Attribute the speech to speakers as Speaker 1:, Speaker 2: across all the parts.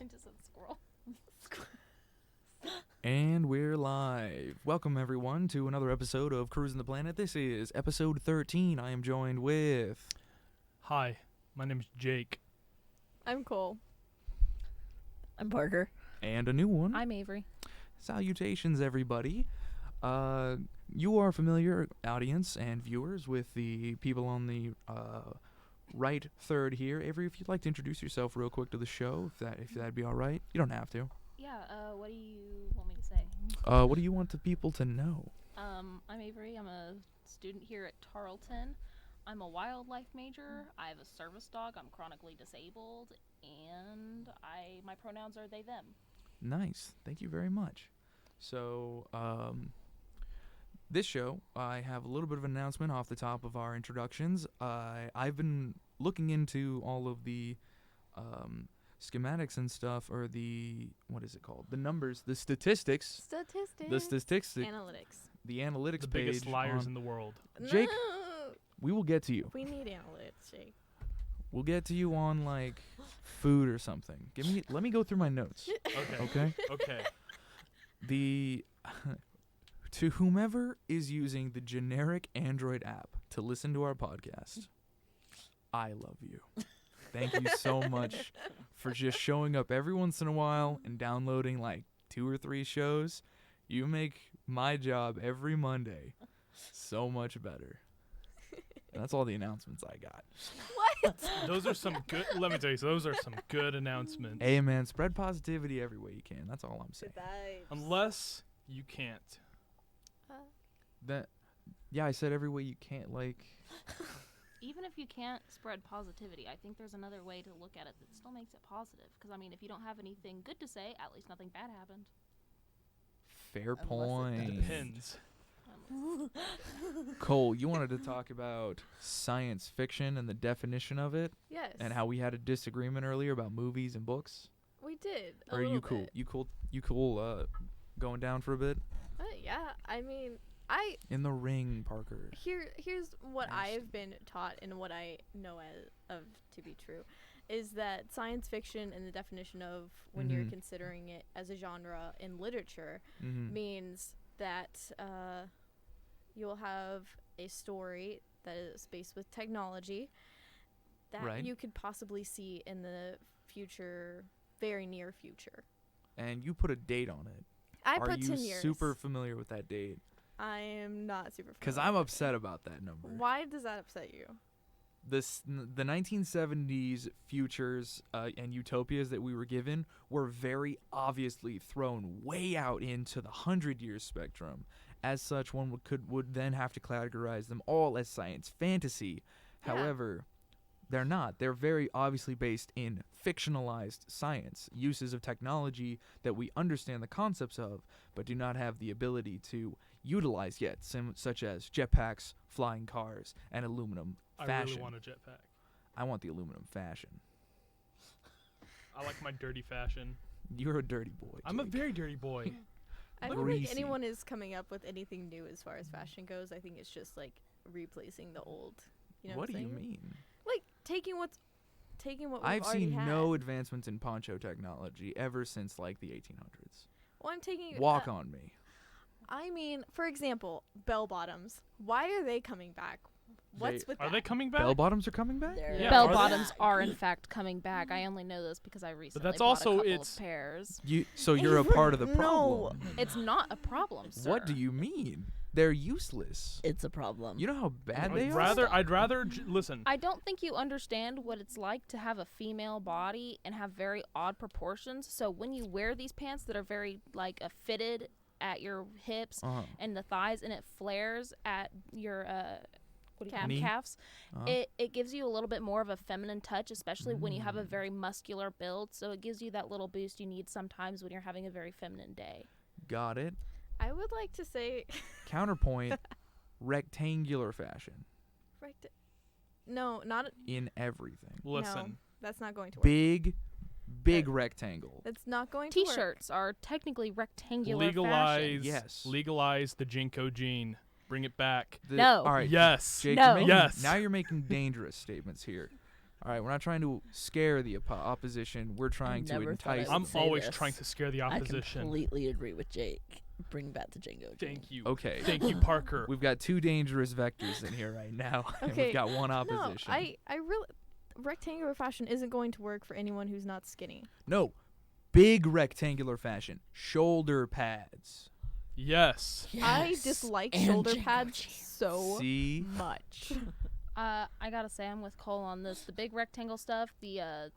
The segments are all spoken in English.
Speaker 1: I just said squirrel.
Speaker 2: And we're live. Welcome, everyone, to another episode of Cruisin the Planet. This is episode 13. I am joined with...
Speaker 3: Hi, my name is Jake.
Speaker 1: I'm Cole.
Speaker 4: I'm Parker.
Speaker 2: And a new one.
Speaker 1: I'm Avery.
Speaker 2: Salutations, everybody. You are familiar, audience and viewers, with the people on the right third here. Avery, if you'd like to introduce yourself real quick to the show, if that'd be all right. You don't have to.
Speaker 1: Yeah, what do you want me to say?
Speaker 2: What do you want the people to know?
Speaker 1: I'm Avery. I'm a student here at Tarleton. I'm a wildlife major. I have a service dog. I'm chronically disabled, and my pronouns are they, them.
Speaker 2: Nice. Thank you very much. So, this show, I have a little bit of an announcement off the top of our introductions. I've been looking into all of the schematics and stuff, or what is it called? The numbers, the statistics.
Speaker 1: Analytics.
Speaker 2: The analytics
Speaker 3: The
Speaker 2: page.
Speaker 3: biggest liars in the world.
Speaker 2: Jake,
Speaker 1: No.
Speaker 2: we will get to you.
Speaker 1: We need analytics, Jake.
Speaker 2: We'll get to you on, like, food or something. Let me go through my notes.
Speaker 3: Okay.
Speaker 2: Okay? To whomever is using the generic Android app to listen to our podcast, I love you. Thank you so much for just showing up every once in a while and downloading like 2 or 3 shows. You make my job every Monday so much better. And that's all the announcements I got.
Speaker 1: What?
Speaker 3: Those are some good. Let me tell you, those are some good announcements.
Speaker 2: Hey man, spread positivity every way you can. That's all I'm saying.
Speaker 3: Unless you can't.
Speaker 2: Yeah, I said every way you can't, like.
Speaker 1: Even if you can't spread positivity, I think there's another way to look at it that still makes it positive. Because, I mean, if you don't have anything good to say, at least nothing bad happened.
Speaker 2: Fair
Speaker 4: Unless it
Speaker 2: point.
Speaker 3: Depends.
Speaker 2: Cole, you wanted to talk about science fiction and the definition of it,
Speaker 1: Yes.
Speaker 2: and how we had a disagreement earlier about movies and books.
Speaker 1: We did.
Speaker 2: Or are you cool? You cool? Going down for a bit
Speaker 1: Yeah, I mean,
Speaker 2: in the ring, Parker.
Speaker 1: Here's what
Speaker 2: Nice.
Speaker 1: I've been taught and what I know of to be true, is that science fiction and the definition of when you're
Speaker 2: Mhm.
Speaker 1: considering it as a genre in literature
Speaker 2: Mm-hmm.
Speaker 1: means that you'll have a story that is based with technology that
Speaker 2: Right.
Speaker 1: you could possibly see in the future, very near future.
Speaker 2: And you put a date on it.
Speaker 1: I
Speaker 2: Are
Speaker 1: put
Speaker 2: you
Speaker 1: 10 years.
Speaker 2: super familiar with that date?
Speaker 1: I am not super familiar.
Speaker 2: Because I'm upset about that number.
Speaker 1: Why does that upset you?
Speaker 2: The 1970s futures and utopias that we were given were very obviously thrown way out into the 100-year spectrum. As such, one would then have to categorize them all as science fantasy.
Speaker 1: Yeah.
Speaker 2: However, they're not. They're very obviously based in fictionalized science, uses of technology that we understand the concepts of, but do not have the ability to utilize yet, such as jetpacks, flying cars, and aluminum
Speaker 3: I
Speaker 2: fashion.
Speaker 3: really want a jetpack.
Speaker 2: I want the aluminum fashion.
Speaker 3: I like my dirty fashion.
Speaker 2: You're a dirty boy.
Speaker 3: I'm a
Speaker 2: Jake.
Speaker 3: very dirty boy.
Speaker 1: I don't
Speaker 2: Greasy.
Speaker 1: think anyone is coming up with anything new as far as fashion goes. I think it's just like replacing the old. You know
Speaker 2: What
Speaker 1: what
Speaker 2: do
Speaker 1: I'm
Speaker 2: you
Speaker 1: saying?
Speaker 2: mean?
Speaker 1: Like taking what we've
Speaker 2: I've
Speaker 1: already
Speaker 2: seen
Speaker 1: had.
Speaker 2: no advancements in poncho technology ever since like the 1800s.
Speaker 1: Well, I'm taking.
Speaker 2: Walk on me.
Speaker 1: I mean, for example, bell bottoms. Why are they coming back? What's with
Speaker 3: Are
Speaker 1: that?
Speaker 3: they coming back?
Speaker 2: Bell bottoms are coming back?
Speaker 3: Yeah,
Speaker 1: Bell
Speaker 3: are they?
Speaker 1: bottoms are in fact coming back. I only know this because I recently
Speaker 3: that's
Speaker 1: bought
Speaker 3: also-
Speaker 1: a couple
Speaker 3: it's-
Speaker 1: of pairs.
Speaker 2: So you're a part of the
Speaker 1: No.
Speaker 2: problem.
Speaker 1: It's not a problem, sir.
Speaker 2: What do you mean? They're useless.
Speaker 4: It's a problem.
Speaker 2: You know how bad they
Speaker 3: I'd rather listen.
Speaker 1: I don't think you understand what it's like to have a female body and have very odd proportions. So when you wear these pants that are very like fitted at your hips
Speaker 2: are.
Speaker 1: and the thighs, and it flares at your
Speaker 2: Knee?
Speaker 1: calves,
Speaker 2: Uh-huh.
Speaker 1: it gives you a little bit more of a feminine touch, especially when you have a very muscular build. So it gives you that little boost you need sometimes when you're having a very feminine day.
Speaker 2: Got it.
Speaker 1: I would like to say
Speaker 2: Counterpoint, rectangular fashion
Speaker 1: no, not
Speaker 2: in everything.
Speaker 3: Listen.
Speaker 1: No, that's not going to work.
Speaker 2: Big rectangle.
Speaker 1: That's not going to work.
Speaker 5: T-shirts are technically rectangular
Speaker 3: Legalize.
Speaker 2: Yes.
Speaker 3: Legalize the Jinko jean. Bring it back.
Speaker 5: No.
Speaker 2: All right.
Speaker 3: Yes.
Speaker 2: Jake,
Speaker 5: No.
Speaker 2: you're making,
Speaker 3: Yes.
Speaker 2: now you're making dangerous statements here. All right, we're not trying to scare the opposition. We're trying to
Speaker 4: never thought I
Speaker 2: entice.
Speaker 4: would
Speaker 3: I'm
Speaker 4: say
Speaker 3: always
Speaker 4: this.
Speaker 3: trying to scare the
Speaker 4: I
Speaker 3: opposition.
Speaker 4: completely agree with Jake. Bring back the Django.
Speaker 3: Thank you.
Speaker 2: Okay.
Speaker 3: Thank you, Parker.
Speaker 2: We've got two dangerous vectors in here right now, and
Speaker 5: Okay,
Speaker 2: we've got one
Speaker 5: No,
Speaker 2: opposition.
Speaker 5: I really rectangular fashion isn't going to work for anyone who's not skinny.
Speaker 2: No, big rectangular fashion, shoulder pads.
Speaker 3: Yes.
Speaker 5: I
Speaker 4: Yes.
Speaker 5: dislike
Speaker 4: And
Speaker 5: shoulder
Speaker 4: Django
Speaker 5: pads
Speaker 4: jeans.
Speaker 5: so
Speaker 2: See,
Speaker 5: much.
Speaker 1: I gotta say, I'm with Cole on this. The big rectangle stuff, the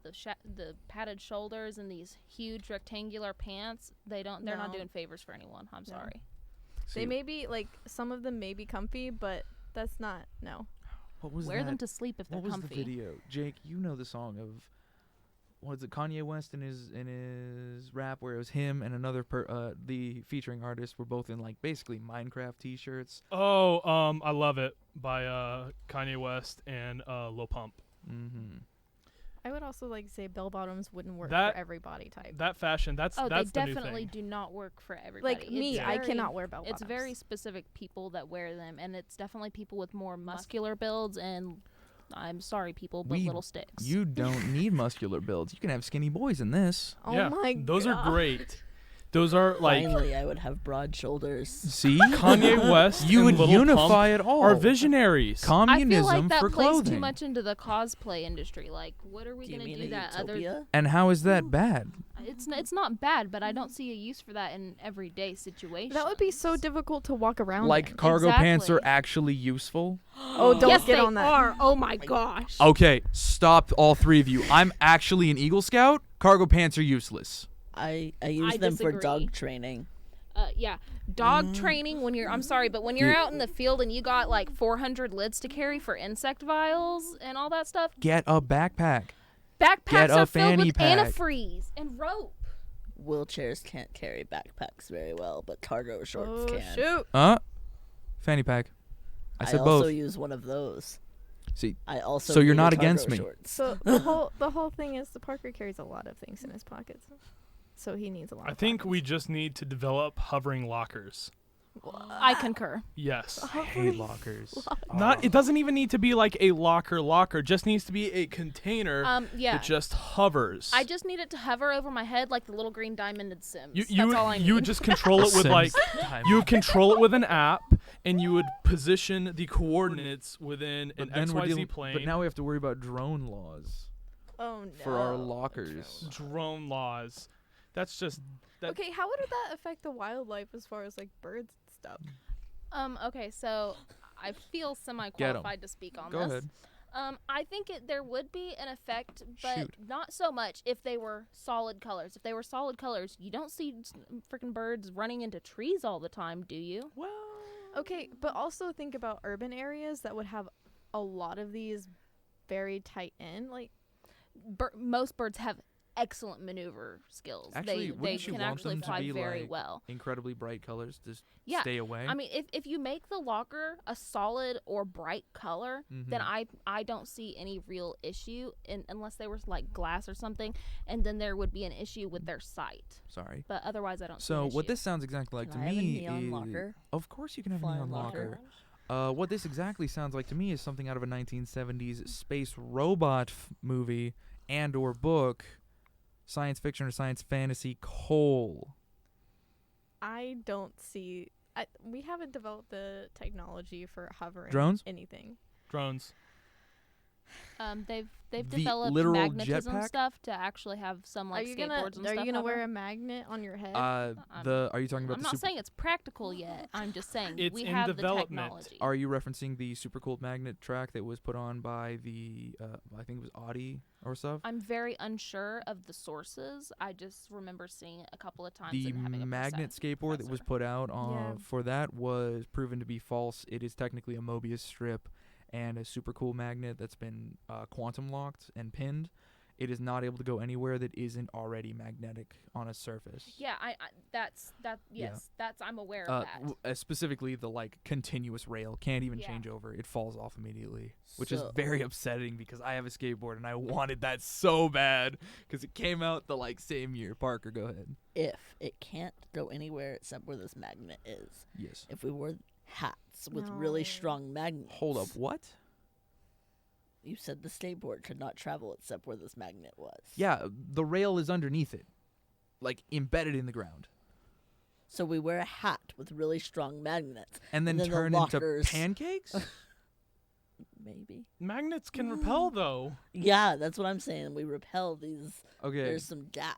Speaker 1: padded shoulders, and these huge rectangular pants. They're not
Speaker 5: No.
Speaker 1: doing favors for anyone. I'm
Speaker 5: No.
Speaker 1: sorry.
Speaker 2: See,
Speaker 5: They may be like some of them may be comfy, but that's not no.
Speaker 2: what was
Speaker 1: Wear
Speaker 2: that?
Speaker 1: them to sleep if they're
Speaker 2: What was
Speaker 1: comfy.
Speaker 2: the video? Jake, you know the song of what is it? Kanye West in his rap where it was him and another the featuring artist were both in like basically Minecraft t-shirts.
Speaker 3: Oh, I love it by Kanye West and Lil Pump.
Speaker 2: Mm-hmm.
Speaker 5: I would also like say bell bottoms wouldn't work
Speaker 3: That-
Speaker 5: for every body type.
Speaker 3: That fashion, that's
Speaker 1: Oh,
Speaker 3: that's
Speaker 1: they
Speaker 3: the new
Speaker 1: definitely
Speaker 3: thing.
Speaker 1: do not work for everybody.
Speaker 5: Like me,
Speaker 1: It's
Speaker 5: I
Speaker 1: very-
Speaker 5: cannot wear bell bottoms.
Speaker 1: It's very specific people that wear them, and it's definitely people with more muscular builds. And I'm sorry, people, but
Speaker 2: We-
Speaker 1: little sticks.
Speaker 2: You don't need muscular builds. You can have skinny boys in this.
Speaker 5: Oh
Speaker 3: yeah,
Speaker 5: my
Speaker 3: those
Speaker 5: god.
Speaker 3: are great. Those are like
Speaker 4: Finally, I would have broad shoulders.
Speaker 2: See,
Speaker 3: Kanye West.
Speaker 2: you
Speaker 3: and
Speaker 2: would
Speaker 3: Lil
Speaker 2: unify
Speaker 3: Pump
Speaker 2: it all.
Speaker 3: are visionaries.
Speaker 1: I feel
Speaker 2: Communism
Speaker 1: like that
Speaker 2: for
Speaker 1: plays
Speaker 2: clothing.
Speaker 1: too much into the cosplay industry. Like, what are we
Speaker 4: Do you
Speaker 1: gonna
Speaker 4: mean
Speaker 1: do
Speaker 4: a
Speaker 1: that other?
Speaker 4: utopia?
Speaker 2: And how is that bad?
Speaker 1: It's not bad, but I don't see a use for that in everyday situations.
Speaker 5: That would be so difficult to walk around
Speaker 2: Like
Speaker 5: in.
Speaker 2: cargo pants are
Speaker 1: Exactly.
Speaker 2: actually useful?
Speaker 5: Oh, don't
Speaker 1: yes,
Speaker 5: get
Speaker 1: they
Speaker 5: on that.
Speaker 1: are. Oh my gosh.
Speaker 2: Okay, stop all three of you. I'm actually an Eagle Scout. Cargo pants are useless.
Speaker 4: I use them for
Speaker 1: disagree.
Speaker 4: dog training.
Speaker 1: Yeah, dog training when you're. I'm sorry, but when you're out in the field and you got like 400 lids to carry for insect vials and all that stuff,
Speaker 2: Get a backpack.
Speaker 1: backpacks
Speaker 2: Get a
Speaker 1: are filled
Speaker 2: fanny
Speaker 1: with
Speaker 2: pack.
Speaker 1: antifreeze and rope.
Speaker 4: Wheelchairs can't carry backpacks very well, but cargo shorts
Speaker 5: Oh
Speaker 4: can.
Speaker 5: shoot.
Speaker 2: Fanny pack. I
Speaker 4: I
Speaker 2: said
Speaker 4: also
Speaker 2: both.
Speaker 4: use one of those.
Speaker 2: See,
Speaker 4: I also
Speaker 2: So you're
Speaker 4: need
Speaker 2: not
Speaker 4: cargo
Speaker 2: against me.
Speaker 4: shorts.
Speaker 5: So the whole thing is the Parker carries a lot of things in his pockets, so he needs a lot.
Speaker 3: I
Speaker 5: of
Speaker 3: think
Speaker 5: pockets.
Speaker 3: we just need to develop hovering lockers.
Speaker 1: I concur.
Speaker 3: Yes.
Speaker 2: I hate lockers.
Speaker 3: Not. It doesn't even need to be like a locker. It just needs to be a container
Speaker 1: Yeah.
Speaker 3: that just hovers.
Speaker 1: I just need it to hover over my head like the little green diamond in Sims.
Speaker 3: you
Speaker 1: That's all I need.
Speaker 3: you would just control it with
Speaker 2: Sims
Speaker 3: like
Speaker 2: time.
Speaker 3: you would control it with an app, and you would position the coordinates within an
Speaker 2: But then we're
Speaker 3: XYZ
Speaker 2: dealing.
Speaker 3: plane.
Speaker 2: But now we have to worry about drone laws
Speaker 5: Oh no.
Speaker 2: for our lockers.
Speaker 3: drone laws. That's just that.
Speaker 5: Okay, how would that affect the wildlife as far as like birds and stuff?
Speaker 1: Okay, so I feel semi-qualified to speak on
Speaker 2: Go
Speaker 1: this.
Speaker 2: ahead.
Speaker 1: I think there would be an effect, but
Speaker 2: Shoot.
Speaker 1: not so much if they were solid colors. If they were solid colors, you don't see freaking birds running into trees all the time, do you?
Speaker 5: Okay, but also think about urban areas that would have a lot of these very tight in. Like,
Speaker 1: Most birds have excellent maneuver skills.
Speaker 2: Actually,
Speaker 1: they
Speaker 2: wouldn't you
Speaker 1: can
Speaker 2: want
Speaker 1: actually
Speaker 2: them to
Speaker 1: fly
Speaker 2: be,
Speaker 1: very
Speaker 2: like,
Speaker 1: well.
Speaker 2: Incredibly bright colors to
Speaker 1: Yeah,
Speaker 2: stay away.
Speaker 1: I mean, if you make the locker a solid or bright color, then
Speaker 2: Mhm.
Speaker 1: I don't see any real issue unless they were like glass or something, and then there would be an issue with their sight.
Speaker 2: Sorry.
Speaker 1: But otherwise, I don't. see
Speaker 2: So
Speaker 1: an
Speaker 2: what
Speaker 1: issue.
Speaker 2: this sounds exactly like
Speaker 4: Can
Speaker 2: to
Speaker 4: I have a
Speaker 2: me
Speaker 4: neon
Speaker 2: is,
Speaker 4: locker?
Speaker 2: of course you can have a
Speaker 4: Flying
Speaker 2: neon
Speaker 4: locker.
Speaker 2: locker. What this exactly sounds like to me is something out of a 1970s space robot movie and or book, science fiction or science fantasy. Cole.
Speaker 5: I don't see. We haven't developed the technology for hovering
Speaker 2: Drones?
Speaker 5: anything.
Speaker 3: drones.
Speaker 1: They've
Speaker 2: The
Speaker 1: developed
Speaker 2: literal
Speaker 1: magnetism
Speaker 2: jetpack?
Speaker 1: stuff to actually have some like
Speaker 5: are you
Speaker 1: skateboards
Speaker 5: gonna
Speaker 1: and
Speaker 5: Are
Speaker 1: stuff.
Speaker 5: you gonna wear
Speaker 1: hover.
Speaker 5: a magnet on your head?
Speaker 2: Are you talking about
Speaker 1: I'm
Speaker 2: the
Speaker 1: not
Speaker 2: super?
Speaker 1: saying it's practical yet. I'm just saying
Speaker 3: It's
Speaker 1: we
Speaker 3: in
Speaker 1: have
Speaker 3: development.
Speaker 1: the technology.
Speaker 2: Are you referencing the super cool magnet track that was put on by the I think it was Audi or stuff?
Speaker 1: I'm very unsure of the sources. I just remember seeing it a couple of times.
Speaker 2: The
Speaker 1: and having a
Speaker 2: magnet skateboard that was
Speaker 1: professor.
Speaker 2: put out
Speaker 5: Yeah.
Speaker 2: for that was proven to be false. It is technically a Mobius strip and a super cool magnet that's been quantum locked and pinned. It is not able to go anywhere that isn't already magnetic on a surface.
Speaker 1: Yeah, that's
Speaker 2: Yeah.
Speaker 1: yes, that's I'm aware of that.
Speaker 2: Specifically, the like continuous rail can't even
Speaker 1: Yeah.
Speaker 2: change over. It falls off immediately, which is
Speaker 4: So-
Speaker 2: very upsetting because I have a skateboard and I wanted that so bad because it came out the like same year. Parker, go ahead.
Speaker 4: If it can't go anywhere except where this magnet is,
Speaker 2: Yes.
Speaker 4: if we wore hats with really
Speaker 5: No.
Speaker 4: strong magnets.
Speaker 2: Hold up. What?
Speaker 4: You said the skateboard could not travel except where this magnet was.
Speaker 2: Yeah, the rail is underneath it, like embedded in the ground,
Speaker 4: So we wear a hat with really strong magnets.
Speaker 2: and then
Speaker 4: then the
Speaker 2: turn into
Speaker 4: lockers-
Speaker 2: pancakes.
Speaker 4: Maybe.
Speaker 3: Magnets can repel, though.
Speaker 4: Yeah, that's what I'm saying. We repel these.
Speaker 2: Okay.
Speaker 4: There's some gap.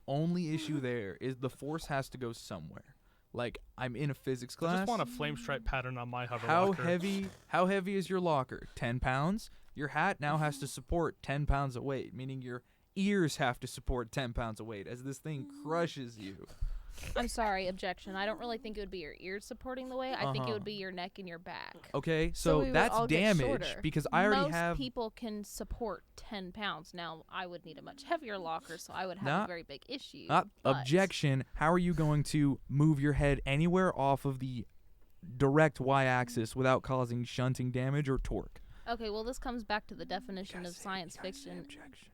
Speaker 2: Only issue there is the force has to go somewhere. Like, I'm in a physics
Speaker 3: I
Speaker 2: class.
Speaker 3: just want a flame stripe pattern on my hover
Speaker 2: How
Speaker 3: locker.
Speaker 2: heavy is your locker? 10 pounds? Your hat now has to support 10 pounds of weight, meaning your ears have to support 10 pounds of weight as this thing crushes you.
Speaker 1: I'm sorry, objection. I don't really think it would be your ears supporting the weight. I think it would be your neck and your back.
Speaker 2: Okay,
Speaker 5: So
Speaker 2: so
Speaker 5: we would
Speaker 2: that's
Speaker 5: all get
Speaker 2: damage
Speaker 5: shorter.
Speaker 2: because I already
Speaker 1: Most
Speaker 2: have
Speaker 1: people can support 10 pounds. Now, I would need a much heavier locker, so I would have
Speaker 2: Not-
Speaker 1: a very big issue.
Speaker 2: not
Speaker 1: but-
Speaker 2: objection. How are you going to move your head anywhere off of the direct y-axis without causing shunting damage or torque?
Speaker 1: Okay, well, this comes back to the definition of science fiction.
Speaker 2: Objection.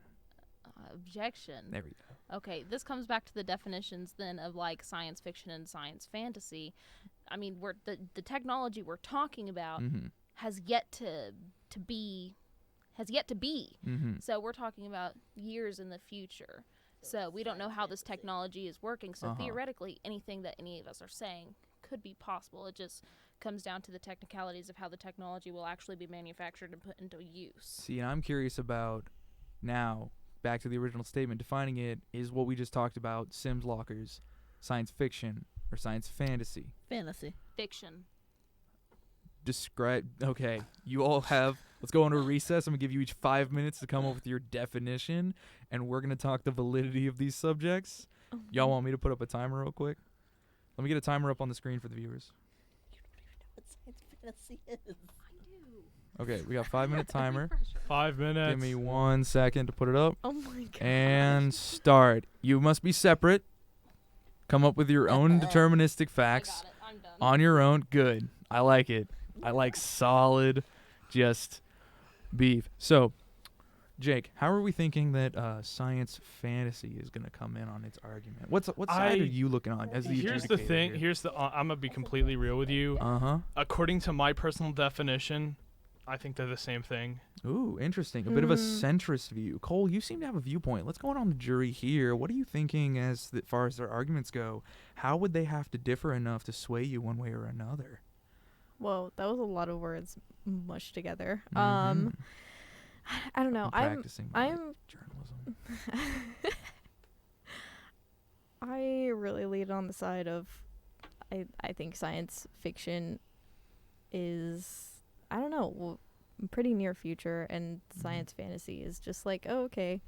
Speaker 1: Objection.
Speaker 2: There we go.
Speaker 1: Okay, this comes back to the definitions then of like science fiction and science fantasy. I mean, the technology we're talking about
Speaker 2: Mm-hmm.
Speaker 1: has yet to be.
Speaker 2: Mm-hmm.
Speaker 1: So we're talking about years in the future. So we don't know how this technology is working. So
Speaker 2: Uh-huh.
Speaker 1: theoretically, anything that any of us are saying could be possible. It just comes down to the technicalities of how the technology will actually be manufactured and put into use.
Speaker 2: See, and I'm curious about now, back to the original statement, defining it is what we just talked about, Sims lockers, science fiction, or science fantasy.
Speaker 4: Fantasy.
Speaker 1: Fiction.
Speaker 2: Describe, okay, you all have, let's go into a recess. I'm going to give you each 5 minutes to come up with your definition, and we're going to talk the validity of these subjects. Y'all want me to put up a timer real quick? Let me get a timer up on the screen for the viewers.
Speaker 4: You don't even know what science fantasy is.
Speaker 2: Okay, we got 5-minute timer.
Speaker 3: 5 minutes.
Speaker 2: Give me 1 second to put it up.
Speaker 5: Oh my god.
Speaker 2: And start. You must be separate. Come up with your own deterministic
Speaker 1: I
Speaker 2: facts
Speaker 1: got it. I'm done.
Speaker 2: on your own. Good. I like it. I like solid, just beef. So, Jake, how are we thinking that science fantasy is going to come in on its argument? What side are you looking on as the
Speaker 3: Here's the
Speaker 2: adjudicator
Speaker 3: thing.
Speaker 2: here?
Speaker 3: Here's the. I'm gonna be completely real with you.
Speaker 2: Uh-huh.
Speaker 3: According to my personal definition, I think they're the same thing.
Speaker 2: Ooh, interesting. A bit of a centrist view. Cole, you seem to have a viewpoint. Let's go on the jury here. What are you thinking as far as their arguments go? How would they have to differ enough to sway you one way or another?
Speaker 5: Whoa, that was a lot of words mushed together.
Speaker 2: Mhm.
Speaker 5: I don't know.
Speaker 2: I'm practicing my
Speaker 5: I'm
Speaker 2: journalism.
Speaker 5: I really lead on the side of I think science fiction is, I don't know, pretty near future, and science fantasy is just like, oh, okay,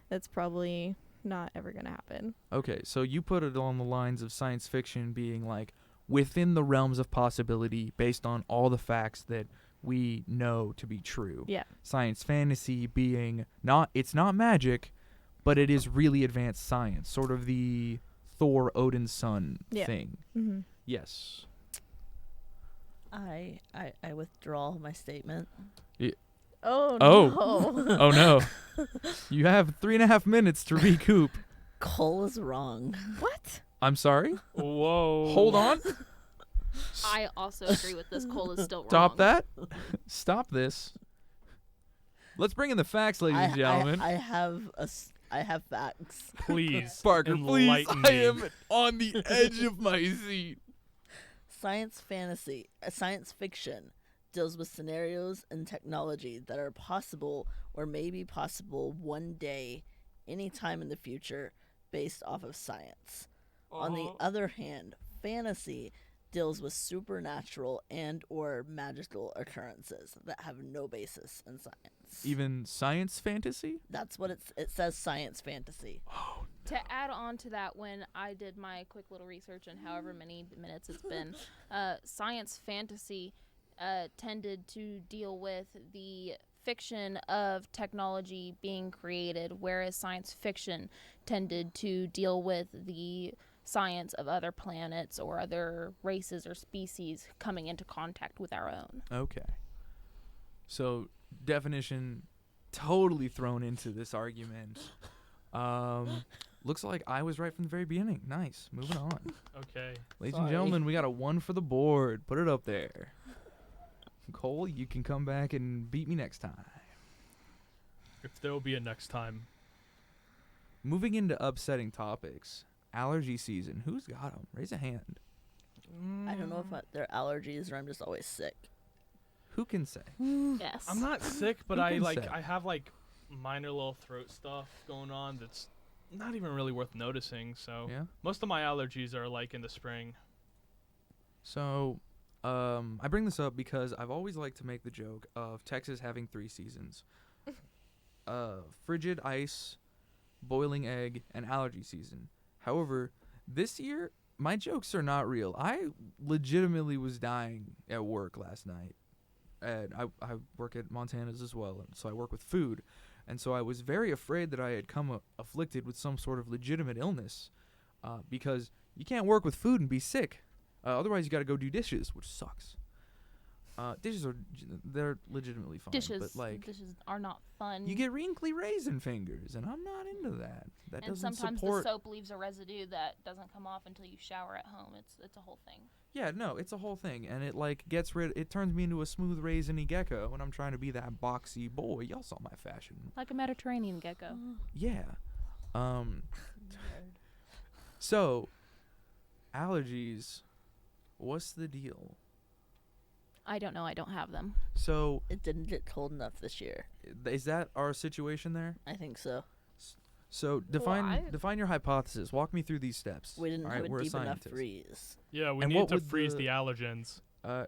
Speaker 5: that's probably not ever going to happen.
Speaker 2: Okay, so you put it on the lines of science fiction being like within the realms of possibility based on all the facts that we know to be true.
Speaker 5: Yeah.
Speaker 2: Science fantasy being it's not magic, but it is really advanced science, sort of the Thor Odin's son
Speaker 5: Yeah.
Speaker 2: thing.
Speaker 5: Mm-hmm.
Speaker 2: Yes.
Speaker 4: I withdraw my statement.
Speaker 5: Oh,
Speaker 2: Oh.
Speaker 5: no.
Speaker 2: Oh no. You have 3.5 minutes to recoup.
Speaker 4: Cole is wrong.
Speaker 5: What?
Speaker 2: I'm sorry?
Speaker 3: Whoa.
Speaker 2: Hold on.
Speaker 1: I also agree with this. Cole is still wrong.
Speaker 2: Stop that. Stop this. Let's bring in the facts, ladies and gentlemen.
Speaker 4: I have facts.
Speaker 3: Please.
Speaker 2: Parker, please.
Speaker 3: enlighten
Speaker 2: I
Speaker 3: me.
Speaker 2: am on the edge of my seat.
Speaker 4: Science fiction deals with scenarios and technology that are possible or may be possible one day, anytime in the future, based off of science. On the other hand, fantasy deals with supernatural and or magical occurrences that have no basis in science.
Speaker 2: Even science fantasy?
Speaker 4: That's what it says, science fantasy.
Speaker 1: To add on to that, when I did my quick little research and however many minutes it's been, science fantasy tended to deal with the fiction of technology being created, whereas science fiction tended to deal with the science of other planets or other races or species coming into contact with our own.
Speaker 2: Okay. So, definition totally thrown into this argument. Looks like I was right from the very beginning. Nice. Moving on.
Speaker 3: Okay.
Speaker 2: Ladies and
Speaker 4: Sorry.
Speaker 2: gentlemen, we got a 1 for the board. Put it up there. Cole, you can come back and beat me next time.
Speaker 3: If there will be a next time.
Speaker 2: Moving into upsetting topics, allergy season. Who's got them? Raise a hand.
Speaker 4: I don't know if they're allergies or I'm just always sick.
Speaker 2: Who can say?
Speaker 1: Yes.
Speaker 3: I'm not sick, but
Speaker 2: Who
Speaker 3: I
Speaker 2: can say?
Speaker 3: I have like minor little throat stuff going on that's not even really worth noticing. So
Speaker 2: Yeah.
Speaker 3: most of my allergies are like in the spring.
Speaker 2: So, I bring this up because I've always liked to make the joke of Texas having 3 seasons. Frigid ice, boiling egg, and allergy season. However, this year, my jokes are not real. I legitimately was dying at work last night. And I work at Montana's as well, and so I work with food. And so I was very afraid that I had come afflicted with some sort of legitimate illness, because you can't work with food and be sick. Otherwise, you got to go do dishes, which sucks. Dishes they're legitimately fine,
Speaker 1: dishes.
Speaker 2: but like
Speaker 1: Dishes are not fun.
Speaker 2: you get wrinkly raisin fingers, and I'm not into that. That
Speaker 1: and
Speaker 2: doesn't
Speaker 1: sometimes
Speaker 2: support.
Speaker 1: the soap leaves a residue that doesn't come off until you shower at home. It's a whole thing.
Speaker 2: Yeah, no, it's a whole thing, and it like gets rid. It turns me into a smooth raisiny gecko when I'm trying to be that boxy boy. Y'all saw my fashion.
Speaker 1: Like a Mediterranean gecko.
Speaker 2: Yeah. So, allergies. What's the deal?
Speaker 1: I don't know. I don't have them.
Speaker 2: So,
Speaker 4: It didn't get cold enough this year.
Speaker 2: is that our situation there?
Speaker 4: I think so.
Speaker 2: So define your hypothesis. Walk me through these steps.
Speaker 4: We didn't
Speaker 2: All
Speaker 4: have
Speaker 2: right,
Speaker 4: a
Speaker 2: we're
Speaker 4: deep enough
Speaker 2: scientists.
Speaker 4: freeze.
Speaker 3: Yeah, we
Speaker 2: And
Speaker 3: need
Speaker 2: what
Speaker 3: to
Speaker 2: would
Speaker 3: freeze
Speaker 2: the-
Speaker 3: the allergens.
Speaker 2: Uh,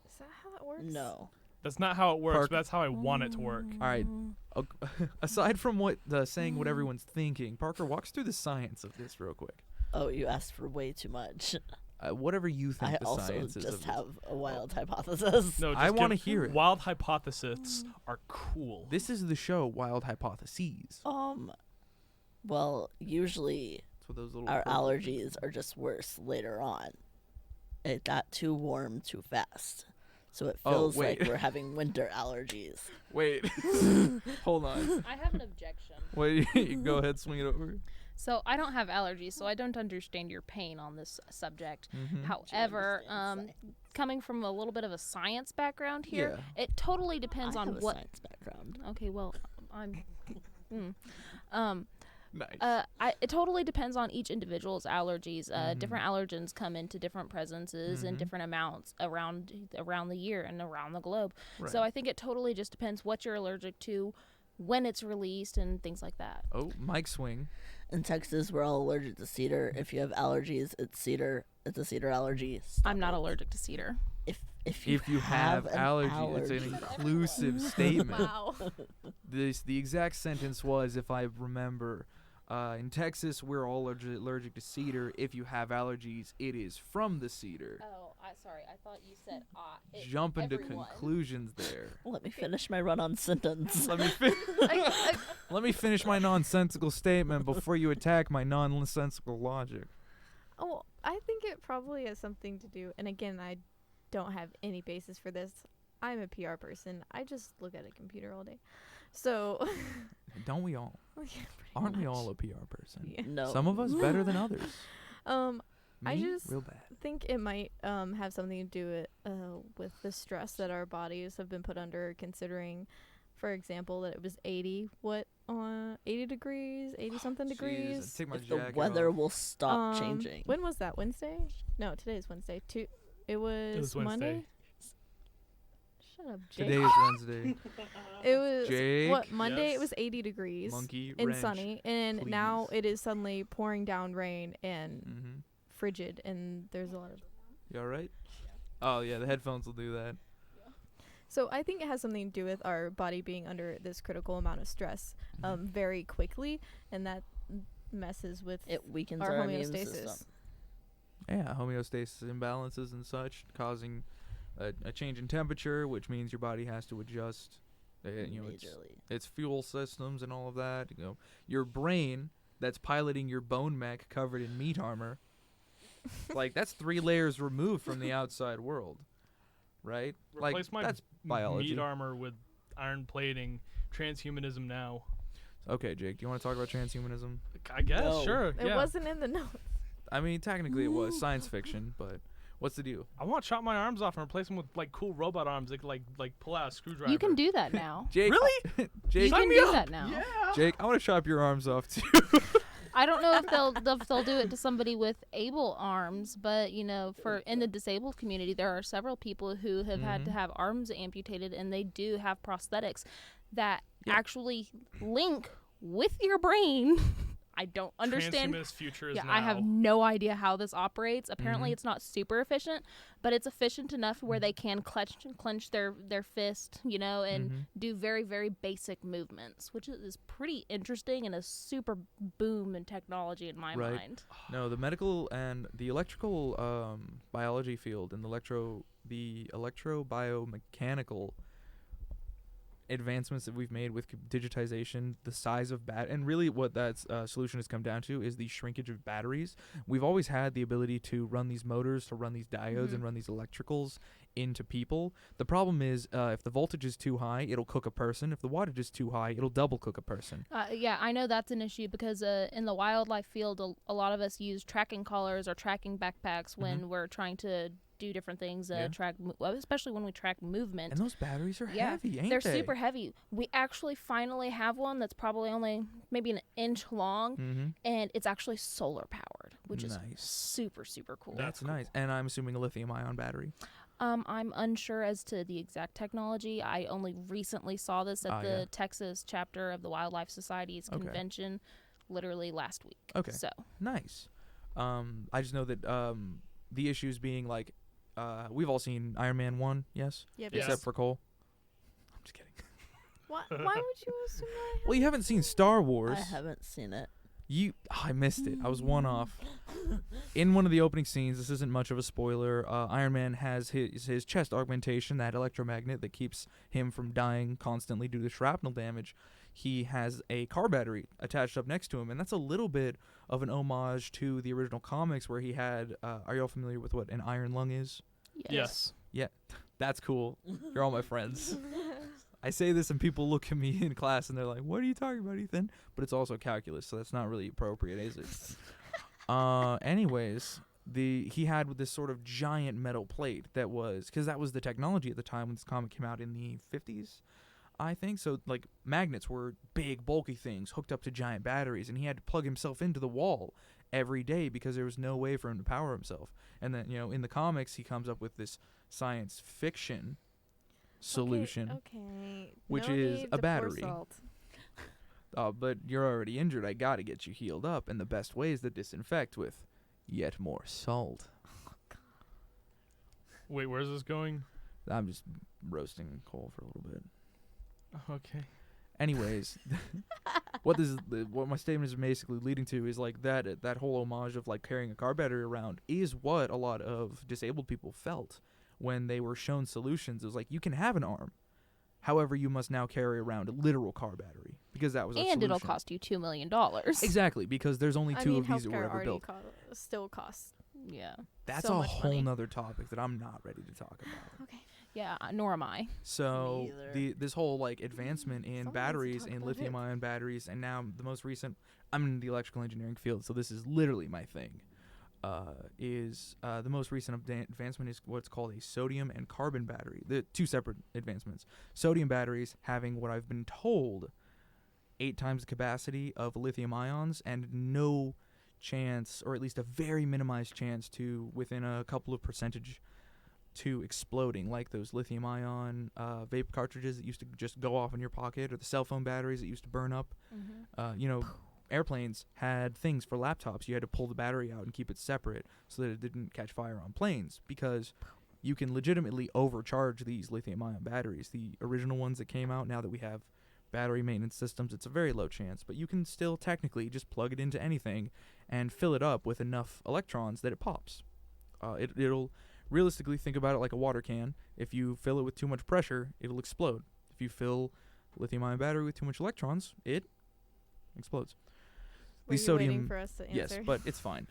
Speaker 5: Is that how that works?
Speaker 4: No.
Speaker 3: That's not how it works,
Speaker 2: Park-
Speaker 3: but that's how I want it to work.
Speaker 2: all right. Aside from saying what everyone's thinking, Parker walks through the science of this real quick.
Speaker 4: Oh, you asked for way too much.
Speaker 2: Whatever you think
Speaker 4: I
Speaker 2: the
Speaker 4: also
Speaker 2: science is of
Speaker 4: just
Speaker 2: this.
Speaker 4: have a wild hypothesis.
Speaker 3: No,
Speaker 2: I
Speaker 3: just
Speaker 2: wanna
Speaker 3: give-
Speaker 2: hear it.
Speaker 3: Wild hypotheses are cool.
Speaker 2: This is the show Wild Hypotheses.
Speaker 4: Well, usually
Speaker 2: That's what those little
Speaker 4: our
Speaker 2: purple things
Speaker 4: allergies are just worse later on. It got too warm too fast. So it
Speaker 2: Oh,
Speaker 4: feels
Speaker 2: wait.
Speaker 4: like we're having winter allergies.
Speaker 2: Wait. Hold on.
Speaker 1: I have an objection.
Speaker 2: Wait. Go ahead. Swing it over.
Speaker 1: So I don't have allergies, so I don't understand your pain on this subject.
Speaker 2: Mhm.
Speaker 1: However,
Speaker 4: understand
Speaker 1: coming from a little bit of a science background here,
Speaker 2: Yeah.
Speaker 1: it totally depends
Speaker 4: I
Speaker 1: on
Speaker 4: have a
Speaker 1: what.
Speaker 4: science background.
Speaker 1: Okay, well, I'm.
Speaker 2: Nice.
Speaker 1: It totally depends on each individual's allergies.
Speaker 2: Mhm.
Speaker 1: Different allergens come into different presences and
Speaker 2: Mhm.
Speaker 1: different amounts around the year and around the globe.
Speaker 2: Right.
Speaker 1: So I think it totally just depends what you're allergic to, when it's released, and things like that.
Speaker 2: Oh, Mike swing.
Speaker 4: In Texas, we're all allergic to cedar. If you have allergies, it's cedar. It's a cedar allergy. Stop
Speaker 1: I'm not
Speaker 4: it.
Speaker 1: allergic to cedar.
Speaker 4: If
Speaker 2: If you have
Speaker 4: an
Speaker 2: allergy, it's an inclusive statement.
Speaker 1: Wow.
Speaker 2: The exact sentence was, if I remember, in Texas we're all allergic to cedar. If you have allergies, it is from the cedar.
Speaker 1: Oh, sorry. I thought you said
Speaker 2: Jump into conclusions there.
Speaker 4: Let me finish my run-on sentence.
Speaker 2: Let me finish my nonsensical statement before you attack my nonsensical logic.
Speaker 5: Oh, I think it probably has something to do. And again, I don't have any basis for this. I'm a PR person. I just look at a computer all day. So,
Speaker 2: Don't we all?
Speaker 5: yeah, pretty
Speaker 2: Aren't we
Speaker 5: much.
Speaker 2: all a PR person?
Speaker 5: Yeah.
Speaker 4: No.
Speaker 2: Some of us better than others.
Speaker 5: I
Speaker 2: Me,
Speaker 5: just
Speaker 2: real bad.
Speaker 5: think it might have something to do with the stress that our bodies have been put under, considering, for example, that it was 80 degrees, 80 something degrees.
Speaker 2: Jesus, take my
Speaker 4: If the
Speaker 2: jacket
Speaker 4: weather
Speaker 2: off.
Speaker 4: will stop changing.
Speaker 5: When was that? Wednesday? No, today's Wednesday. It was
Speaker 3: Wednesday.
Speaker 5: Monday. Shut up, Jake.
Speaker 2: Today is Wednesday.
Speaker 5: It was
Speaker 2: Jake?
Speaker 5: Monday.
Speaker 3: Yes.
Speaker 5: It was 80 degrees
Speaker 2: Monkey
Speaker 5: and
Speaker 2: wrench,
Speaker 5: sunny, and now
Speaker 2: please.
Speaker 5: it is suddenly pouring down rain and
Speaker 2: Mm-hmm.
Speaker 5: frigid, and there's a lot of.
Speaker 2: You all right? Oh yeah, the headphones will do that.
Speaker 5: So I think it has something to do with our body being under this critical amount of stress
Speaker 2: Mm-hmm.
Speaker 5: very quickly, and that messes with
Speaker 4: It weakens
Speaker 5: our
Speaker 4: our immune
Speaker 5: homeostasis.
Speaker 4: system.
Speaker 2: Yeah, homeostasis imbalances and such, causing a change in temperature, which means your body has to adjust.
Speaker 4: Majorly.
Speaker 2: Its fuel systems and all of that. Your brain that's piloting your bone mech covered in meat armor. Like that's 3 layers removed from the outside world, right?
Speaker 3: Replace my
Speaker 2: that's biology.
Speaker 3: meat armor with iron plating. Transhumanism now.
Speaker 2: Okay, Jake, do you want to talk about transhumanism?
Speaker 3: I guess,
Speaker 4: No.
Speaker 3: sure.
Speaker 5: It
Speaker 3: yeah.
Speaker 5: wasn't in the notes.
Speaker 2: I mean, technically it was science fiction, but What's the deal?
Speaker 3: I want to chop my arms off and replace them with like cool robot arms that could like pull out a screwdriver.
Speaker 1: You can do that now.
Speaker 2: Jake,
Speaker 3: Really?
Speaker 1: You
Speaker 2: Jake,
Speaker 1: can do that now.
Speaker 3: Yeah.
Speaker 2: Jake, I want to chop your arms off too.
Speaker 1: I don't know if they'll do it to somebody with able arms, but for in the disabled community, there are several people who have had to have arms amputated, and they do have prosthetics that actually link with your brain. I don't understand.
Speaker 3: Transhumanist future is
Speaker 1: Yeah,
Speaker 3: now.
Speaker 1: I have no idea how this operates. Apparently, it's not super efficient, but it's efficient enough where they can clench their fist, and do very, very basic movements, which is pretty interesting and a super boom in technology in my mind.
Speaker 2: No, the medical and the electrical biology field and the electrobiomechanical advancements that we've made with digitization, the size of and really what that solution has come down to is the shrinkage of batteries. We've always had the ability to run these motors, to run these diodes, and run these electricals into people. The problem is if the voltage is too high, it'll cook a person. If the wattage is too high, it'll double cook a person.
Speaker 1: Yeah, I know that's an issue because in the wildlife field, a lot of us use tracking collars or tracking backpacks when we're trying to do different things, especially when we track movement.
Speaker 2: And those batteries are heavy, ain't
Speaker 1: They're
Speaker 2: they?
Speaker 1: super heavy. We actually finally have one that's probably only maybe an inch long, and it's actually solar powered, which is super, super cool.
Speaker 2: That's nice. And I'm assuming a lithium-ion battery.
Speaker 1: I'm unsure as to the exact technology. I only recently saw this at the Texas chapter of the Wildlife Society's convention, literally last week.
Speaker 2: Okay.
Speaker 1: So
Speaker 2: nice. I just know that the issues being like, we've all seen Iron Man 1, yes?
Speaker 5: Yep.
Speaker 3: Yes.
Speaker 2: Except for Cole. I'm just kidding.
Speaker 5: Why would you assume that?
Speaker 2: Well, you haven't seen Star Wars.
Speaker 4: I haven't seen it.
Speaker 2: I missed it. I was one off. In one of the opening scenes, this isn't much of a spoiler, Iron Man has his chest augmentation, that electromagnet that keeps him from dying constantly due to shrapnel damage. He has a car battery attached up next to him, and that's a little bit of an homage to the original comics where he had, are you all familiar with what an iron lung is?
Speaker 3: Yes.
Speaker 2: Yeah, that's cool. You're all my friends. I say this and people look at me in class and they're like, what are you talking about, Ethan? But it's also calculus, so that's not really appropriate, is it? Anyways, he had this sort of giant metal plate that was, because that was the technology at the time when this comic came out in the 50s, I think. So, like, magnets were big, bulky things hooked up to giant batteries, and he had to plug himself into the wall every day because there was no way for him to power himself. And then, in the comics, he comes up with this science fiction solution,
Speaker 5: Okay.
Speaker 2: which
Speaker 5: No
Speaker 2: is
Speaker 5: need
Speaker 2: a
Speaker 5: to pour
Speaker 2: battery.
Speaker 5: salt.
Speaker 2: But you're already injured. I gotta get you healed up, and the best way is to disinfect with yet more salt.
Speaker 3: Wait, where's this going?
Speaker 2: I'm just roasting Cole for a little bit.
Speaker 3: Okay.
Speaker 2: Anyways, what my statement is basically leading to is like that whole homage of like carrying a car battery around is what a lot of disabled people felt when they were shown solutions. It was like, you can have an arm, however, you must now carry around a literal car battery because that was a
Speaker 1: And
Speaker 2: solution.
Speaker 1: it'll cost you $2 million.
Speaker 2: Exactly, because there's only two of these that
Speaker 5: healthcare
Speaker 2: were ever
Speaker 5: already
Speaker 2: built.
Speaker 5: still costs.
Speaker 1: Yeah.
Speaker 2: That's
Speaker 1: so
Speaker 2: a
Speaker 1: much
Speaker 2: whole
Speaker 1: money.
Speaker 2: nother topic that I'm not ready to talk about.
Speaker 5: Okay.
Speaker 1: Yeah, nor am I.
Speaker 2: So
Speaker 4: Me
Speaker 2: this whole like advancement in
Speaker 5: Someone needs to
Speaker 2: batteries
Speaker 5: talk
Speaker 2: and
Speaker 5: about it.
Speaker 2: lithium-ion batteries, and now the most recent, I'm in the electrical engineering field, so this is literally my thing. The most recent advancement is what's called a sodium and carbon battery. The two separate advancements. Sodium batteries having what I've been told 8 times the capacity of lithium ions and no chance, or at least a very minimized chance to within a couple of percentage to exploding, like those lithium ion vape cartridges that used to just go off in your pocket, or the cell phone batteries that used to burn up. Airplanes had things for laptops. You had to pull the battery out and keep it separate so that it didn't catch fire on planes, because you can legitimately overcharge these lithium-ion batteries. The original ones that came out, now that we have battery maintenance systems, it's a very low chance, but you can still technically just plug it into anything and fill it up with enough electrons that it pops. It'll realistically, think about it like a water can. If you fill it with too much pressure, it'll explode. If you fill lithium-ion battery with too much electrons, it explodes.
Speaker 5: Were
Speaker 2: These
Speaker 5: you
Speaker 2: sodium,
Speaker 5: waiting for us to answer?
Speaker 2: yes, but it's fine.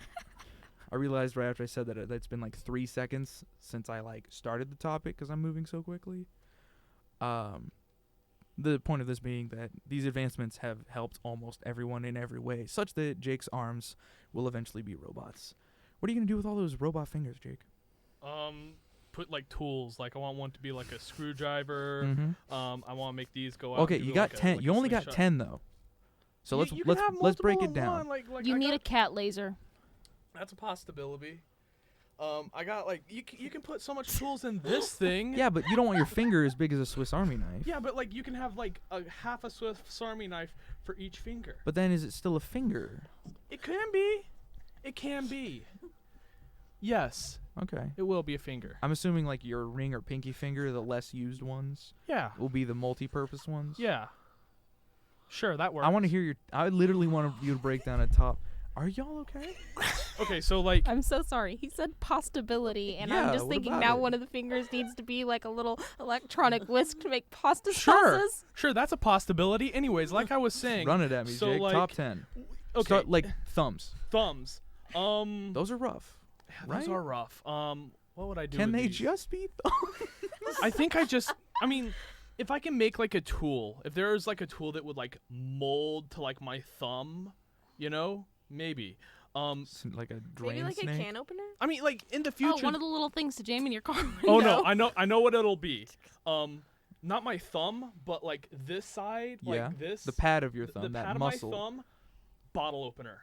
Speaker 2: I realized right after I said that it's been like 3 seconds since I like started the topic because I'm moving so quickly. The point of this being that these advancements have helped almost everyone in every way, such that Jake's arms will eventually be robots. What are you going to do with all those robot fingers, Jake?
Speaker 3: Put like tools. Like I want one to be like a screwdriver.
Speaker 2: Mm-hmm.
Speaker 3: I want to make these go out.
Speaker 2: Okay,
Speaker 3: and
Speaker 2: you
Speaker 3: do
Speaker 2: got
Speaker 3: like
Speaker 2: 10.
Speaker 3: like
Speaker 2: You
Speaker 3: a
Speaker 2: only got
Speaker 3: slingshot.
Speaker 2: 10 though. So
Speaker 3: You can have
Speaker 2: let's break
Speaker 3: multiple
Speaker 2: it
Speaker 3: in
Speaker 2: down.
Speaker 3: one, like
Speaker 1: You
Speaker 3: I
Speaker 1: need a
Speaker 3: got-
Speaker 1: cat laser.
Speaker 3: That's a possibility. I got like you can put so much tools in this thing.
Speaker 2: Yeah, but you don't want your finger as big as a Swiss Army knife.
Speaker 3: Yeah, but like you can have like a half a Swiss Army knife for each finger.
Speaker 2: But then is it still a finger?
Speaker 3: It can be. It can be. Yes,
Speaker 2: Okay.
Speaker 3: it will be a finger.
Speaker 2: I'm assuming like your ring or pinky finger, the less used ones,
Speaker 3: Yeah.
Speaker 2: will be the multi-purpose ones.
Speaker 3: Yeah. Sure, that works.
Speaker 2: I want to hear your. I literally want you to break down a top. Are y'all okay?
Speaker 3: Okay, so like
Speaker 5: I'm so sorry. He said possibility, and
Speaker 2: Yeah,
Speaker 5: I'm just
Speaker 2: what
Speaker 5: thinking
Speaker 2: about
Speaker 5: now
Speaker 2: it?
Speaker 5: one of the fingers needs to be like a little electronic whisk to make pasta
Speaker 3: Sure.
Speaker 5: sauces.
Speaker 3: Sure, that's a possibility. Anyways, like I was saying,
Speaker 2: Run it at me,
Speaker 3: so,
Speaker 2: Jake.
Speaker 3: like-
Speaker 2: Top 10.
Speaker 3: okay,
Speaker 2: Start like thumbs.
Speaker 3: thumbs.
Speaker 2: Those are rough.
Speaker 3: Yeah, those
Speaker 2: right?
Speaker 3: are rough. What would I do?
Speaker 2: Can
Speaker 3: with
Speaker 2: they
Speaker 3: these?
Speaker 2: just be thumbs?
Speaker 3: I think I mean, if I can make like a tool, if there is like a tool that would like mold to like my thumb, you know, maybe.
Speaker 2: Like a drain
Speaker 5: Maybe like
Speaker 2: snake.
Speaker 5: a can opener.
Speaker 3: I mean, like in the future.
Speaker 1: Oh, one of the little things to jam in your car.
Speaker 3: Oh no, I know what it'll be. Not my thumb, but like this side,
Speaker 2: Yeah,
Speaker 3: like this.
Speaker 2: the pad of your thumb,
Speaker 3: the
Speaker 2: that
Speaker 3: pad
Speaker 2: muscle.
Speaker 3: of my thumb. Bottle opener.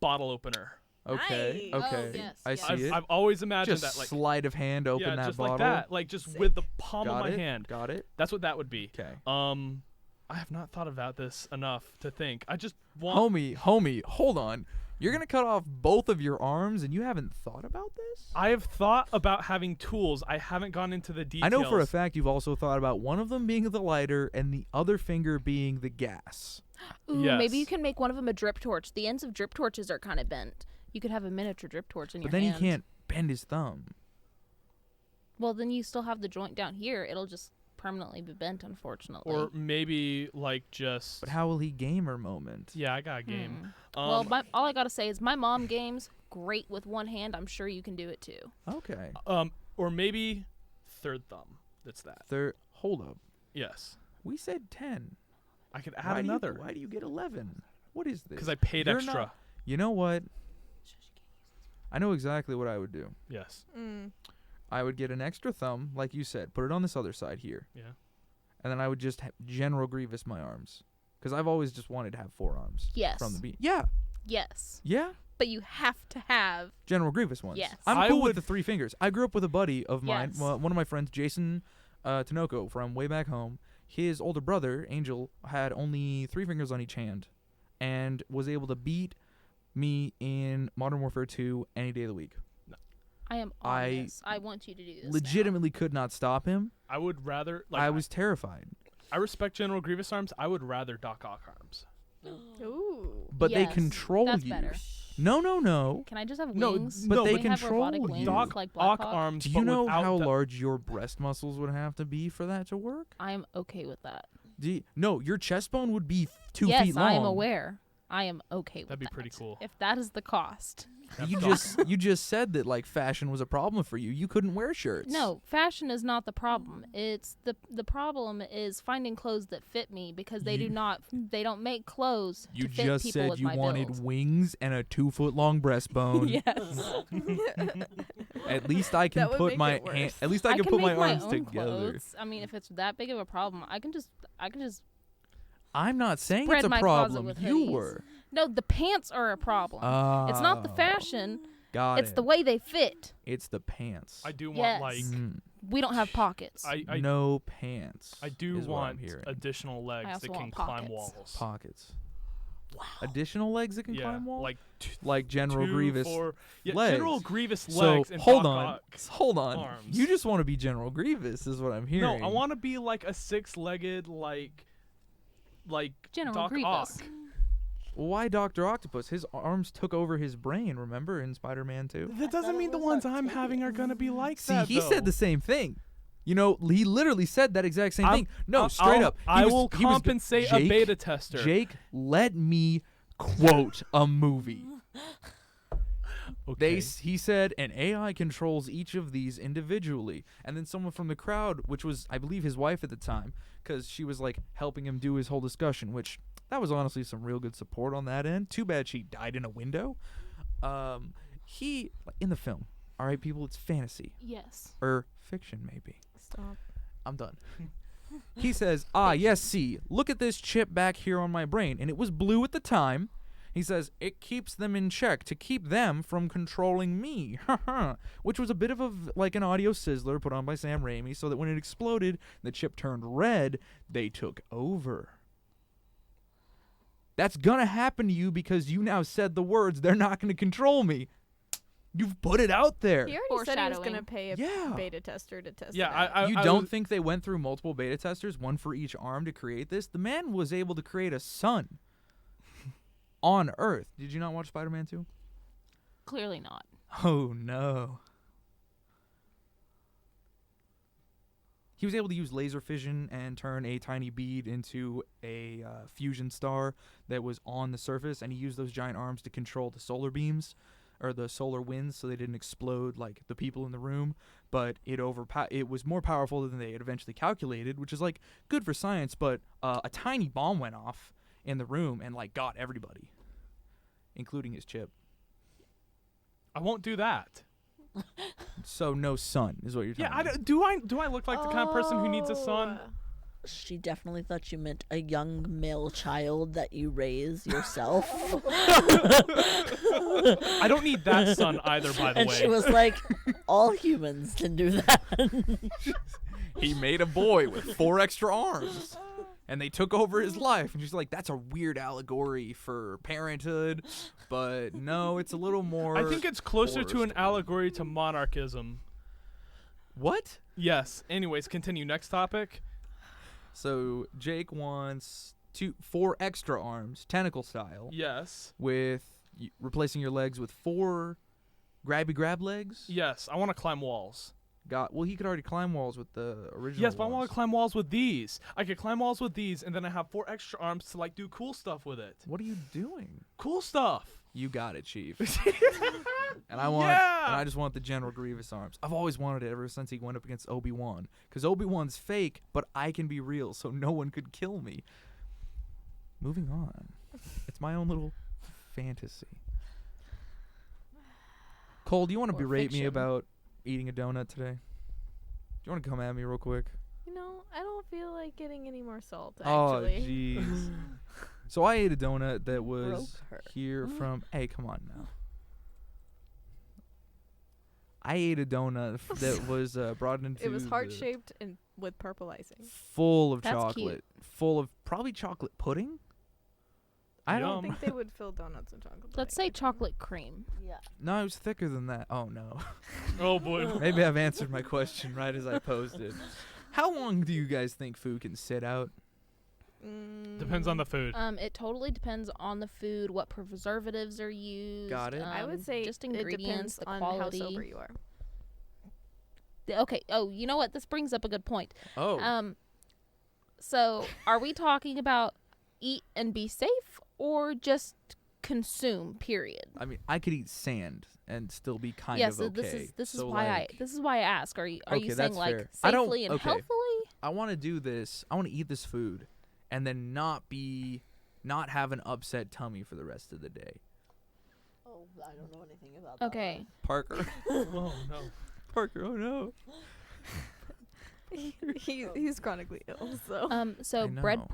Speaker 3: Bottle opener.
Speaker 2: Okay,
Speaker 5: Nice.
Speaker 2: okay.
Speaker 1: Oh, yes,
Speaker 2: I
Speaker 1: yes.
Speaker 2: see it.
Speaker 3: I've always imagined
Speaker 2: Just
Speaker 3: that like
Speaker 2: sleight of hand, open
Speaker 3: yeah,
Speaker 2: that
Speaker 3: just
Speaker 2: bottle.
Speaker 3: like that, like just
Speaker 5: Sick.
Speaker 3: with the palm
Speaker 2: Got
Speaker 3: of my
Speaker 2: it.
Speaker 3: hand.
Speaker 2: Got it.
Speaker 3: That's what that would be.
Speaker 2: Okay.
Speaker 3: I have not thought about this enough to think. I just want.
Speaker 2: Homie, hold on. You're gonna cut off both of your arms, and you haven't thought about this?
Speaker 3: I have thought about having tools. I haven't gone into the details.
Speaker 2: I know for a fact you've also thought about one of them being the lighter and the other finger being the gas.
Speaker 1: Ooh,
Speaker 3: Yes.
Speaker 1: maybe you can make one of them a drip torch. The ends of drip torches are kind of bent. You could have a miniature drip torch in
Speaker 2: But
Speaker 1: your
Speaker 2: then
Speaker 1: hand.
Speaker 2: he can't bend his thumb.
Speaker 1: Well, then you still have the joint down here. It'll just permanently be bent, unfortunately.
Speaker 3: Or maybe like just.
Speaker 2: But how will he gamer moment?
Speaker 3: Yeah, I got a game.
Speaker 1: Well, all I gotta say is my mom games great with one hand. I'm sure you can do it too.
Speaker 2: Okay.
Speaker 3: Or maybe third thumb. That's that.
Speaker 2: Hold up.
Speaker 3: Yes.
Speaker 2: We said 10.
Speaker 3: I could add another.
Speaker 2: Why do you get 11? What is this?
Speaker 3: Because I paid
Speaker 2: You're
Speaker 3: extra.
Speaker 2: not- You know what? I know exactly what I would do.
Speaker 3: Yes.
Speaker 2: I would get an extra thumb, like you said, put it on this other side here,
Speaker 3: Yeah.
Speaker 2: and then I would just General Grievous my arms, because I've always just wanted to have 4 arms.
Speaker 1: Yes.
Speaker 2: From the beat. Yeah.
Speaker 1: Yes.
Speaker 2: Yeah.
Speaker 1: But you have to have.
Speaker 2: General Grievous ones.
Speaker 1: Yes.
Speaker 2: I'm
Speaker 3: I
Speaker 2: cool with
Speaker 3: would-
Speaker 2: the 3 fingers. I grew up with a buddy of mine,
Speaker 1: Yes.
Speaker 2: one of my friends, Jason Tinoco, from way back home. His older brother, Angel, had only 3 fingers on each hand and was able to beat me in Modern Warfare 2 any day of the week.
Speaker 1: I am on
Speaker 2: I
Speaker 1: this. I want you to do this. now.
Speaker 2: Legitimately could not stop him.
Speaker 3: I would rather. Like,
Speaker 2: I was terrified.
Speaker 3: I respect General Grievous arms. I would rather Doc Ock arms.
Speaker 5: Ooh.
Speaker 2: But they
Speaker 1: Yes,
Speaker 2: control
Speaker 1: that's
Speaker 2: you.
Speaker 1: better.
Speaker 2: No.
Speaker 1: Can I just have
Speaker 3: No,
Speaker 1: wings?
Speaker 3: but
Speaker 1: Can
Speaker 3: they
Speaker 1: we have
Speaker 2: control
Speaker 1: robotic
Speaker 2: you.
Speaker 1: wings
Speaker 3: Doc
Speaker 1: like
Speaker 3: Ock
Speaker 1: Blackhawk?
Speaker 3: arms.
Speaker 2: Do
Speaker 3: but
Speaker 2: you know
Speaker 3: without
Speaker 2: how
Speaker 3: the-
Speaker 2: large your breast muscles would have to be for that to work?
Speaker 1: I am okay with that.
Speaker 2: No, your chest bone would be 2
Speaker 1: yes,
Speaker 2: feet long.
Speaker 1: I am aware. I am okay with that.
Speaker 3: That'd be pretty cool.
Speaker 1: If that is the cost.
Speaker 2: You just said that like fashion was a problem for you. You couldn't wear shirts.
Speaker 1: No, fashion is not the problem. It's the problem is finding clothes that fit me because they they don't make clothes
Speaker 2: You
Speaker 1: to fit
Speaker 2: just
Speaker 1: people
Speaker 2: said
Speaker 1: with
Speaker 2: you
Speaker 1: my
Speaker 2: wanted
Speaker 1: build.
Speaker 2: wings and a 2 foot long breastbone.
Speaker 1: Yes.
Speaker 2: At least I can
Speaker 5: That would
Speaker 2: put
Speaker 5: make
Speaker 2: my
Speaker 5: it worse.
Speaker 2: hand. At least I can put
Speaker 1: make
Speaker 2: my arms
Speaker 1: own
Speaker 2: together.
Speaker 1: clothes. I mean, if it's that big of a problem, I can just
Speaker 2: I'm not saying
Speaker 1: spread
Speaker 2: it's a
Speaker 1: my closet
Speaker 2: problem.
Speaker 1: with
Speaker 2: You
Speaker 1: hoodies.
Speaker 2: were.
Speaker 1: No, the pants are a problem. It's not the
Speaker 2: Oh,
Speaker 1: fashion.
Speaker 2: Got
Speaker 1: It's
Speaker 2: it.
Speaker 1: the way they fit.
Speaker 2: It's the pants.
Speaker 3: I do want
Speaker 1: Yes.
Speaker 3: like.
Speaker 2: Mm,
Speaker 1: We don't have pockets.
Speaker 3: I
Speaker 2: no pants.
Speaker 3: I do
Speaker 2: is what I'm
Speaker 3: want
Speaker 2: hearing.
Speaker 3: additional legs
Speaker 1: also
Speaker 3: that can
Speaker 1: want
Speaker 3: climb
Speaker 1: pockets.
Speaker 3: walls.
Speaker 2: Pockets. Wow. Additional legs that can
Speaker 3: Yeah,
Speaker 2: climb walls.
Speaker 3: like
Speaker 2: Like General
Speaker 3: 2,
Speaker 2: Grievous.
Speaker 3: 4. Yeah,
Speaker 2: legs.
Speaker 3: General Grievous
Speaker 2: So
Speaker 3: legs and
Speaker 2: hold
Speaker 3: Doc
Speaker 2: on,
Speaker 3: Ock
Speaker 2: hold on.
Speaker 3: arms.
Speaker 2: You just want to be General Grievous, is what I'm hearing.
Speaker 3: No, I want to be like a 6-legged like
Speaker 1: General
Speaker 3: Doc
Speaker 1: Grievous.
Speaker 3: Ock.
Speaker 2: Why Dr. Octopus? His arms took over his brain. Remember in Spider-Man 2?
Speaker 3: That doesn't mean the ones I'm having are gonna be like
Speaker 2: See,
Speaker 3: that.
Speaker 2: he said the same thing. You know, he literally said that exact same thing. No, straight up.
Speaker 3: I will compensate a
Speaker 2: Jake,
Speaker 3: beta tester.
Speaker 2: Jake, let me quote a movie.
Speaker 3: Okay.
Speaker 2: He said an AI controls each of these individually, and then someone from the crowd, which was I believe his wife at the time, because she was like helping him do his whole discussion, which that was honestly some real good support on that end. Too bad she died in a window. He in the film. All right, people, it's fantasy.
Speaker 1: Yes.
Speaker 2: Or fiction, maybe.
Speaker 5: Stop.
Speaker 2: I'm done. He says, yes, see, look at this chip back here on my brain. And it was blue at the time. He says, it keeps them in check to keep them from controlling me. Which was a bit of like an audio sizzler put on by Sam Raimi so that when it exploded, the chip turned red, they took over. That's gonna happen to you because you now said the words, they're not gonna control me. You've put it out there.
Speaker 5: He already said he was
Speaker 1: Foreshadowing.
Speaker 5: going to pay a
Speaker 2: Yeah.
Speaker 5: beta tester to test
Speaker 3: Yeah,
Speaker 5: it out.
Speaker 2: You
Speaker 3: I
Speaker 2: don't
Speaker 3: was-
Speaker 2: think they went through multiple beta testers, one for each arm to create this? The man was able to create a sun on Earth. Did you not watch Spider-Man 2?
Speaker 1: Clearly not.
Speaker 2: Oh, no. He was able to use laser fission and turn a tiny bead into a fusion star that was on the surface, and he used those giant arms to control the solar beams, or the solar winds, so they didn't explode like the people in the room, but it was more powerful than they had eventually calculated, which is like good for science, but a tiny bomb went off in the room and like got everybody, including his chip.
Speaker 3: I won't do that.
Speaker 2: So no sun is what you're
Speaker 3: Yeah,
Speaker 2: telling me.
Speaker 3: do I look like the kind of person who needs a son?
Speaker 4: She definitely thought you meant a young male child that you raise yourself.
Speaker 3: I don't need that son either, by the
Speaker 4: And
Speaker 3: way.
Speaker 4: she was like, all humans can do that.
Speaker 2: He made a boy with 4 extra arms, and they took over his life. And she's like, that's a weird allegory for parenthood, but no, it's a little more.
Speaker 3: I think it's closer to an
Speaker 2: forced.
Speaker 3: allegory to monarchism.
Speaker 2: What?
Speaker 3: Yes. Anyways, continue. Next topic.
Speaker 2: So Jake wants 4 extra arms, tentacle style,
Speaker 3: Yes.
Speaker 2: with replacing your legs with 4 grabby grab legs.
Speaker 3: Yes. I want to climb walls.
Speaker 2: Well, he could already climb walls with the original.
Speaker 3: Yes, but I want
Speaker 2: ones.
Speaker 3: to climb walls with these. I could climb walls with these, and then I have 4 extra arms to like do cool stuff with it.
Speaker 2: What are you doing?
Speaker 3: Cool stuff.
Speaker 2: You got it, Chief. And I just want the General Grievous arms. I've always wanted it ever since he went up against Obi-Wan. Because Obi-Wan's fake, but I can be real, so no one could kill me. Moving on. It's my own little fantasy. Cole, do you want to
Speaker 1: Or
Speaker 2: berate me
Speaker 1: fiction.
Speaker 2: about eating a donut today? Do you want to come at me real quick?
Speaker 5: You know, I don't feel like getting any more salt,
Speaker 2: Oh,
Speaker 5: actually.
Speaker 2: jeez. So I ate a donut that was
Speaker 4: Broke her.
Speaker 2: here from... Hey, come on now. I ate a donut that was brought into
Speaker 5: It was
Speaker 2: the-
Speaker 5: heart-shaped and with purple icing.
Speaker 2: full of
Speaker 1: That's
Speaker 2: chocolate,
Speaker 1: cute.
Speaker 2: full of probably chocolate pudding. I
Speaker 5: I
Speaker 2: don't.
Speaker 5: don't think they would fill donuts with chocolate.
Speaker 1: Let's say chocolate cream.
Speaker 4: Yeah.
Speaker 2: No, it was thicker than that. Oh no.
Speaker 3: Oh boy.
Speaker 2: Maybe I've answered my question right as I posed it. How long do you guys think food can sit out?
Speaker 3: Depends on the food.
Speaker 1: It totally depends on the food, what preservatives are used.
Speaker 2: Got it.
Speaker 5: I would say
Speaker 1: just
Speaker 5: it
Speaker 1: ingredients,
Speaker 5: depends
Speaker 1: the
Speaker 5: on
Speaker 1: quality.
Speaker 5: how sober you are.
Speaker 1: Okay. Oh, you know what? This brings up a good point.
Speaker 2: Oh,
Speaker 1: So are we talking about eat and be safe, or just consume? Period.
Speaker 2: I mean, I could eat sand and still be kind
Speaker 1: Yes.
Speaker 2: of okay.
Speaker 1: So this is
Speaker 2: So,
Speaker 1: why
Speaker 2: like,
Speaker 1: this is why I ask. Are you
Speaker 2: Okay,
Speaker 1: saying
Speaker 2: that's
Speaker 1: like
Speaker 2: fair. I don't-
Speaker 1: safely and
Speaker 2: okay.
Speaker 1: healthily?
Speaker 2: I want to do this. I want to eat this food, and then not have an upset tummy for the rest of the day.
Speaker 4: Oh, I don't know anything about that.
Speaker 1: Okay.
Speaker 2: Parker.
Speaker 3: Oh no.
Speaker 2: Parker. Oh no.
Speaker 5: He's chronically ill, so.
Speaker 1: So
Speaker 2: I know.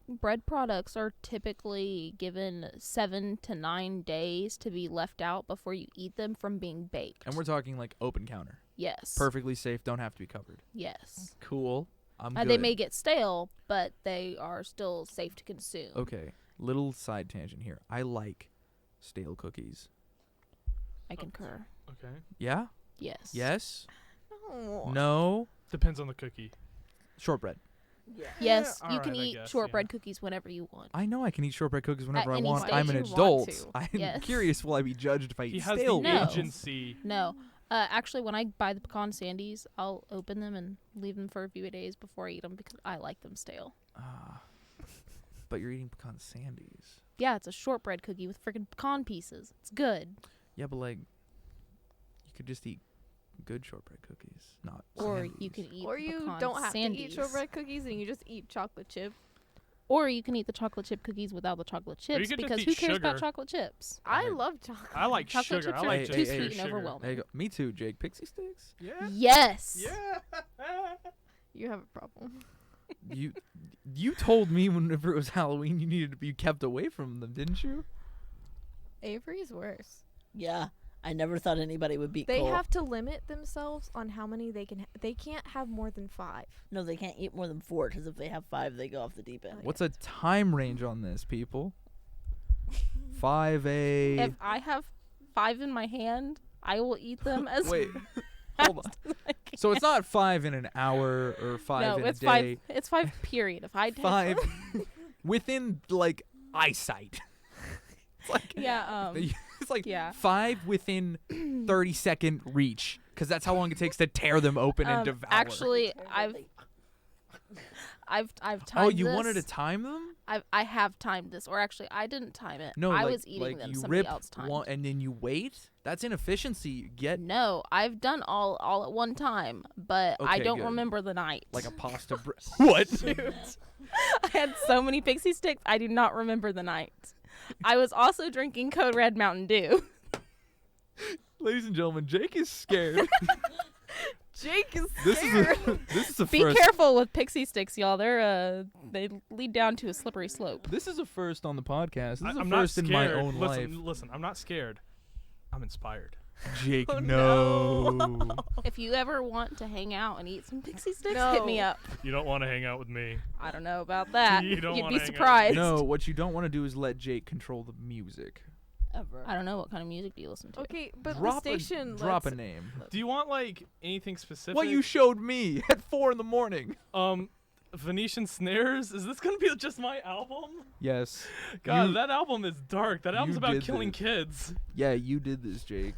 Speaker 1: bread products are typically given 7 to 9 days to be left out before you eat them from being baked.
Speaker 2: And we're talking like open counter.
Speaker 1: Yes.
Speaker 2: Perfectly safe. Don't have to be covered.
Speaker 1: Yes.
Speaker 2: Cool. I'm good.
Speaker 1: They may get stale, but they are still safe to consume.
Speaker 2: Okay. Little side tangent here. I like stale cookies.
Speaker 1: I concur.
Speaker 3: Okay.
Speaker 2: Yeah?
Speaker 1: Yes.
Speaker 2: Yes?
Speaker 5: No.
Speaker 2: No?
Speaker 3: Depends on the cookie.
Speaker 2: Shortbread.
Speaker 4: Yeah.
Speaker 1: Yes,
Speaker 3: Yeah,
Speaker 1: you can
Speaker 3: alright, I
Speaker 1: eat
Speaker 3: guess,
Speaker 1: shortbread cookies whenever you want.
Speaker 2: I know I can eat shortbread cookies whenever I
Speaker 1: any
Speaker 2: want.
Speaker 1: stage
Speaker 2: I'm an
Speaker 5: you want
Speaker 2: adult.
Speaker 5: to.
Speaker 2: I'm
Speaker 1: Yes.
Speaker 2: curious, will I be judged if I
Speaker 3: He
Speaker 2: eat
Speaker 3: has
Speaker 2: stale
Speaker 3: the
Speaker 1: No.
Speaker 2: cookies?
Speaker 3: agency.
Speaker 1: No. Actually, when I buy the pecan sandies, I'll open them and leave them for a few days before I eat them because I like them stale.
Speaker 2: Ah. But you're eating pecan sandies.
Speaker 1: Yeah, it's a shortbread cookie with freaking pecan pieces. It's good.
Speaker 2: Yeah, but like, you could just eat good shortbread cookies, not
Speaker 1: Or
Speaker 2: sandies.
Speaker 1: you can eat
Speaker 5: Or you
Speaker 1: pecan
Speaker 5: don't have to eat
Speaker 1: sandies.
Speaker 5: shortbread cookies and you just eat chocolate chip.
Speaker 1: Or you can eat the chocolate chip cookies without the chocolate
Speaker 3: you
Speaker 1: chips
Speaker 3: could just
Speaker 1: because
Speaker 3: eat
Speaker 1: who cares about
Speaker 3: sugar.
Speaker 1: chocolate chips?
Speaker 5: I
Speaker 2: Right.
Speaker 5: love chocolate.
Speaker 3: I like
Speaker 1: Chocolate
Speaker 3: sugar.
Speaker 1: chips
Speaker 3: I
Speaker 1: are
Speaker 3: like
Speaker 1: too
Speaker 2: hey,
Speaker 1: sweet
Speaker 2: hey,
Speaker 1: and
Speaker 3: sugar.
Speaker 1: overwhelming.
Speaker 2: There you go. Me too, Jake. Pixie sticks?
Speaker 3: Yeah.
Speaker 1: Yes.
Speaker 3: Yeah.
Speaker 5: You have a problem.
Speaker 2: You told me whenever it was Halloween you needed to be kept away from them, didn't you?
Speaker 5: Avery's worse.
Speaker 4: Yeah, I never thought anybody would beat
Speaker 5: They
Speaker 4: Cole.
Speaker 5: have to limit themselves on how many they can. They can't have more than 5.
Speaker 4: No, they can't eat more than 4 because if they have 5, they go off the deep end.
Speaker 5: Okay.
Speaker 2: What's a time range on this, people? 5A.
Speaker 1: If I have 5 in my hand, I will eat them as
Speaker 2: Wait, hold on. So it's not 5 in an hour or 5
Speaker 1: no,
Speaker 2: in
Speaker 1: it's
Speaker 2: a day.
Speaker 1: 5. It's 5 period. If I take
Speaker 2: 5 within like eyesight. It's like
Speaker 1: yeah,
Speaker 2: it's like
Speaker 1: yeah.
Speaker 2: 5 within 30-second reach, because that's how long it takes to tear them open and devour.
Speaker 1: actually, I've timed
Speaker 2: oh, you
Speaker 1: this.
Speaker 2: wanted to time them?
Speaker 1: I have timed this, or actually, I didn't time it.
Speaker 2: No,
Speaker 1: I
Speaker 2: like,
Speaker 1: was eating
Speaker 2: like
Speaker 1: them.
Speaker 2: you
Speaker 1: Somebody
Speaker 2: rip
Speaker 1: else timed.
Speaker 2: one and then you wait. That's inefficiency. Get
Speaker 1: No, I've done all at one time, but I
Speaker 2: Okay,
Speaker 1: don't
Speaker 2: good.
Speaker 1: remember the night.
Speaker 2: like a pasta. What?
Speaker 1: I had so many pixie sticks, I do not remember the night. I was also drinking Code Red Mountain Dew.
Speaker 2: Ladies and gentlemen, Jake is scared.
Speaker 5: Jake is
Speaker 2: this is a
Speaker 1: Be
Speaker 2: first.
Speaker 1: careful with pixie sticks, y'all. They lead down to a slippery slope.
Speaker 2: This is a first on the podcast. This is a
Speaker 3: I'm not
Speaker 2: first
Speaker 3: scared.
Speaker 2: in my own
Speaker 3: listen,
Speaker 2: life.
Speaker 3: Listen, I'm not scared. I'm inspired.
Speaker 2: Jake,
Speaker 5: Oh,
Speaker 2: no.
Speaker 1: If you ever want to hang out and eat some pixie sticks,
Speaker 5: No.
Speaker 1: hit me up.
Speaker 3: You don't want to hang out with me.
Speaker 1: I don't know about that.
Speaker 3: You don't
Speaker 1: You'd
Speaker 3: wanna
Speaker 1: be
Speaker 3: hang out.
Speaker 1: surprised.
Speaker 2: No, what you don't want to do is let Jake control the music.
Speaker 4: Ever.
Speaker 1: I don't know what kind of music do you listen to.
Speaker 5: Okay, but
Speaker 2: drop
Speaker 5: the station.
Speaker 2: drop a
Speaker 5: lets-
Speaker 2: name.
Speaker 3: Do you want like anything specific?
Speaker 2: What you showed me at 4 a.m.
Speaker 3: Venetian Snares? Is this gonna be just my album?
Speaker 2: Yes.
Speaker 3: God,
Speaker 2: You-
Speaker 3: that album is dark. That album's
Speaker 2: you
Speaker 3: about
Speaker 2: did
Speaker 3: killing
Speaker 2: this.
Speaker 3: kids.
Speaker 2: Yeah, you did this, Jake.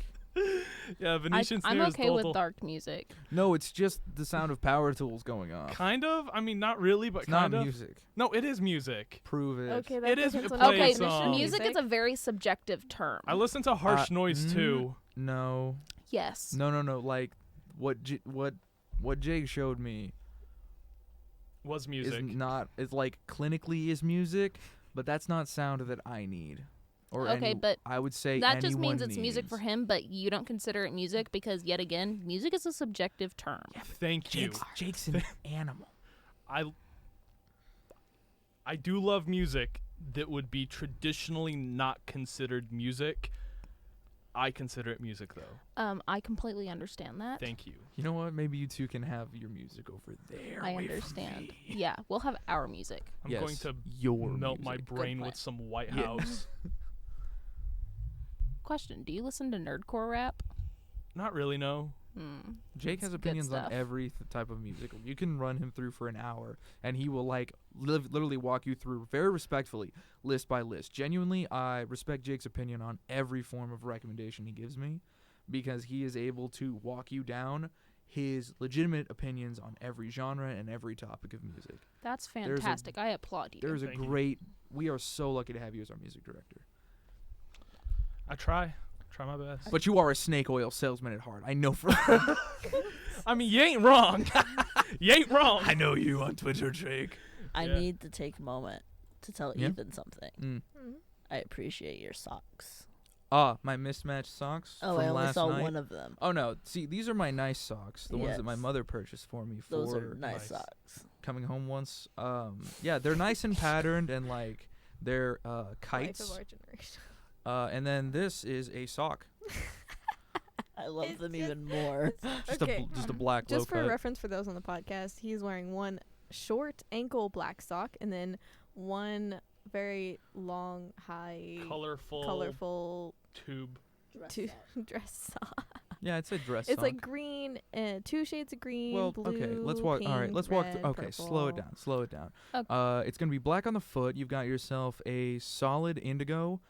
Speaker 3: Yeah, Venetian Snares.
Speaker 1: I'm okay with
Speaker 3: Dole-
Speaker 1: dark music.
Speaker 2: No, it's just the sound of power tools going off.
Speaker 3: Kind of. I mean, not really, but
Speaker 2: It's not
Speaker 3: kind of.
Speaker 2: music.
Speaker 3: No, it is music.
Speaker 2: Prove it.
Speaker 5: Okay, that
Speaker 3: It is
Speaker 5: depends
Speaker 3: a
Speaker 5: on
Speaker 3: play
Speaker 5: your
Speaker 1: Okay,
Speaker 3: song.
Speaker 5: definition of
Speaker 1: music is a very subjective term.
Speaker 3: I listen to harsh noise too.
Speaker 2: No.
Speaker 1: Yes.
Speaker 2: No. Like what Jake showed me
Speaker 3: Was music.
Speaker 2: is not. It's like clinically is music, but that's not sound that I need. Or
Speaker 1: Okay, but
Speaker 2: I would say
Speaker 1: that just
Speaker 2: anyone
Speaker 1: means it's music for
Speaker 2: needs.
Speaker 1: him, but you don't consider it music because, yet again, music is a subjective term.
Speaker 3: Thank you.
Speaker 2: Jake's an animal.
Speaker 3: I do love music that would be traditionally not considered music. I consider it music though.
Speaker 1: I completely understand that.
Speaker 3: Thank you.
Speaker 2: You know what? Maybe you two can have your music over there.
Speaker 1: I
Speaker 2: away from
Speaker 1: understand.
Speaker 2: me.
Speaker 1: Yeah, we'll have our music.
Speaker 3: I'm
Speaker 2: Yes,
Speaker 3: going to
Speaker 2: your
Speaker 3: melt my
Speaker 2: music.
Speaker 3: brain
Speaker 1: plan.
Speaker 3: with some White
Speaker 2: Yeah.
Speaker 3: House.
Speaker 1: Question: do you listen to nerdcore rap?
Speaker 3: Not really, no.
Speaker 2: Jake
Speaker 1: It's
Speaker 2: has
Speaker 1: good
Speaker 2: opinions on
Speaker 1: stuff.
Speaker 2: every type of music. You can run him through for an hour, and he will like literally walk you through very respectfully, list by list. Genuinely, I respect Jake's opinion on every form of recommendation he gives me, because he is able to walk you down his legitimate opinions on every genre and every topic of music.
Speaker 1: That's
Speaker 2: There's a-
Speaker 1: fantastic. I applaud you.
Speaker 2: There's a
Speaker 3: Thank you.
Speaker 2: great. We are so lucky to have you as our music director.
Speaker 3: I try my best.
Speaker 2: But you are a snake oil salesman at heart. I know for.
Speaker 3: I mean, you ain't wrong. You ain't wrong.
Speaker 2: I know you on Twitter, Jake.
Speaker 4: I
Speaker 3: Yeah.
Speaker 4: need to take a moment to tell
Speaker 2: Yeah?
Speaker 4: Ethan something.
Speaker 2: Mm.
Speaker 4: I appreciate your socks.
Speaker 2: My mismatched socks
Speaker 4: Oh,
Speaker 2: from
Speaker 4: I only
Speaker 2: last
Speaker 4: saw
Speaker 2: night.
Speaker 4: one of them.
Speaker 2: Oh no! See, these are my nice socks, the ones that my
Speaker 4: Yes.
Speaker 2: mother purchased for me
Speaker 4: Those
Speaker 2: for
Speaker 4: are nice
Speaker 3: Nice.
Speaker 4: socks.
Speaker 2: coming home once. Yeah, they're nice and patterned, and like they're
Speaker 5: Life
Speaker 2: kites.
Speaker 5: of our generation.
Speaker 2: And then this is a sock,
Speaker 4: I love
Speaker 5: It's
Speaker 4: them
Speaker 5: just-
Speaker 4: even more.
Speaker 2: just
Speaker 5: Okay.
Speaker 2: just a black
Speaker 5: Just
Speaker 2: low
Speaker 5: for
Speaker 2: cut.
Speaker 5: reference for those on the podcast, he's wearing one short ankle black sock and then one very long, high, colorful
Speaker 3: tube.
Speaker 5: dress sock.
Speaker 2: Yeah, it's a dress.
Speaker 5: It's
Speaker 2: sock.
Speaker 5: like green, 2 shades of green,
Speaker 2: Well,
Speaker 5: blue,
Speaker 2: okay, let's walk. All right,
Speaker 5: pink,
Speaker 2: let's walk.
Speaker 5: red,
Speaker 2: Okay, slow it
Speaker 5: purple.
Speaker 2: down. Slow it down.
Speaker 1: Okay.
Speaker 2: It's gonna be black on the foot. You've got yourself a solid indigo,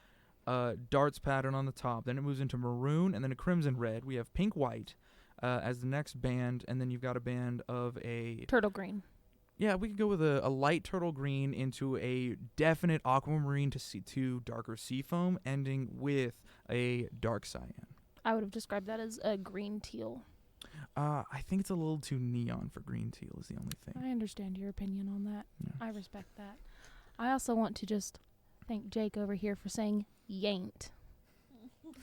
Speaker 2: darts pattern on the top. Then it moves into maroon and then a crimson red. We have pink white as the next band, and then you've got a band of a.
Speaker 1: Turtle green.
Speaker 2: Yeah, we could go with a light turtle green into a definite aquamarine to darker seafoam, ending with a dark cyan.
Speaker 1: I would have described that as a green teal.
Speaker 2: I think it's a little too neon for green teal is the only thing.
Speaker 1: I understand your opinion on that.
Speaker 2: Yeah.
Speaker 1: I respect that. I also want to just thank Jake over here for saying yanked.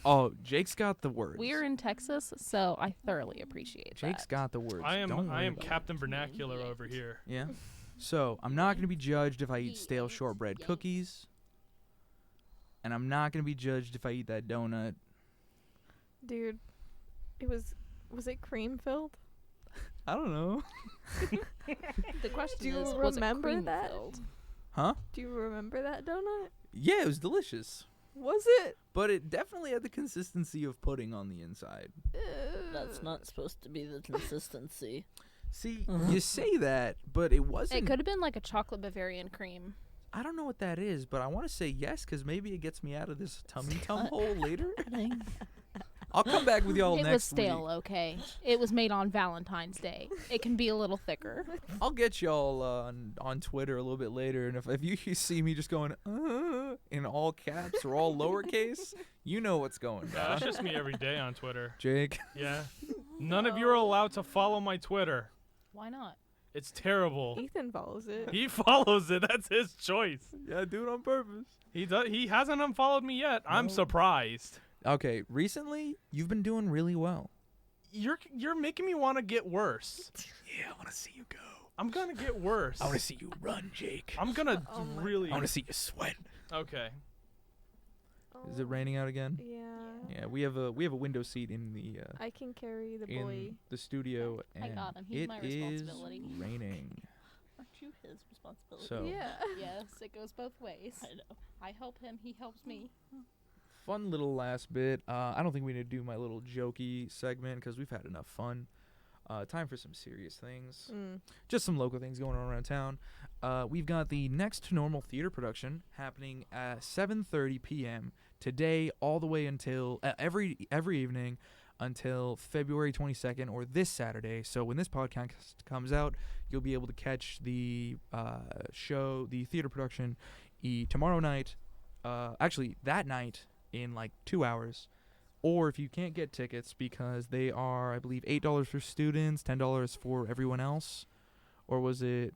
Speaker 2: Oh, Jake's got the words.
Speaker 1: We're in Texas, so I thoroughly appreciate
Speaker 2: Jake's
Speaker 1: that.
Speaker 2: got the words.
Speaker 3: I
Speaker 2: Don't worry
Speaker 3: am
Speaker 2: about it.
Speaker 3: Captain Vernacular over here.
Speaker 2: Yeah. So I'm not gonna be judged if I eat stale shortbread cookies, and I'm not gonna be judged if I eat that donut.
Speaker 5: Dude, was it cream filled?
Speaker 2: I don't know.
Speaker 1: The question
Speaker 5: Do you
Speaker 1: is, was it
Speaker 5: remember
Speaker 1: cream
Speaker 5: that?
Speaker 1: filled?
Speaker 2: Huh?
Speaker 5: Do you remember that donut?
Speaker 2: Yeah, it was delicious,
Speaker 5: Was it?
Speaker 2: but it definitely had the consistency of pudding on the inside.
Speaker 4: That's not supposed to be the consistency.
Speaker 2: See, you say that, but it wasn't.
Speaker 1: It could have been like a chocolate Bavarian cream.
Speaker 2: I don't know what that is, but I want to say yes because maybe it gets me out of this tummy hole later. I'll come back with y'all
Speaker 1: It
Speaker 2: next
Speaker 1: was stale,
Speaker 2: week.
Speaker 1: okay? It was made on Valentine's Day. It can be a little thicker.
Speaker 2: I'll get y'all on Twitter a little bit later, and if you see me just going in all caps or all lowercase, you know what's going
Speaker 3: Yeah,
Speaker 2: on.
Speaker 3: that's just me every day on Twitter.
Speaker 2: Jake,
Speaker 3: Yeah. None of you are allowed to follow my Twitter.
Speaker 1: Why not?
Speaker 3: It's terrible.
Speaker 5: Ethan follows it.
Speaker 3: He follows it. That's his choice.
Speaker 2: yeah, do it on purpose.
Speaker 3: He hasn't unfollowed me yet. I'm
Speaker 2: No.
Speaker 3: surprised.
Speaker 2: Okay, recently you've been doing really well.
Speaker 3: You're making me want to get worse.
Speaker 2: Yeah, I want to see you go.
Speaker 3: I'm gonna get worse.
Speaker 2: I want to see you run, Jake.
Speaker 3: I'm gonna
Speaker 5: Oh my
Speaker 3: really.
Speaker 2: I want to see you sweat.
Speaker 3: Okay.
Speaker 2: Is it raining out again?
Speaker 5: Yeah.
Speaker 2: Yeah, we have a window seat in the
Speaker 5: I can carry the
Speaker 2: in
Speaker 5: boy.
Speaker 2: the studio,
Speaker 1: I
Speaker 2: and
Speaker 1: got him. He's
Speaker 2: it
Speaker 1: my
Speaker 2: is
Speaker 1: responsibility.
Speaker 2: raining.
Speaker 4: Aren't you his responsibility?
Speaker 2: So
Speaker 5: Yeah.
Speaker 1: Yes, it goes both ways.
Speaker 4: I know.
Speaker 1: I help him, he helps me.
Speaker 2: fun little last bit. I don't think we need to do my little jokey segment because we've had enough fun. Time for some serious things. Just some local things going on around town. We've got the Next to Normal theater production happening at 7:30 p.m. today, all the way until every evening until February 22nd or this Saturday. So when this podcast comes out, you'll be able to catch the show, the theater production, tomorrow night. Actually, that night in like 2 hours. Or if you can't get tickets because they are, I believe, $8 for students, $10 for everyone else. Or was it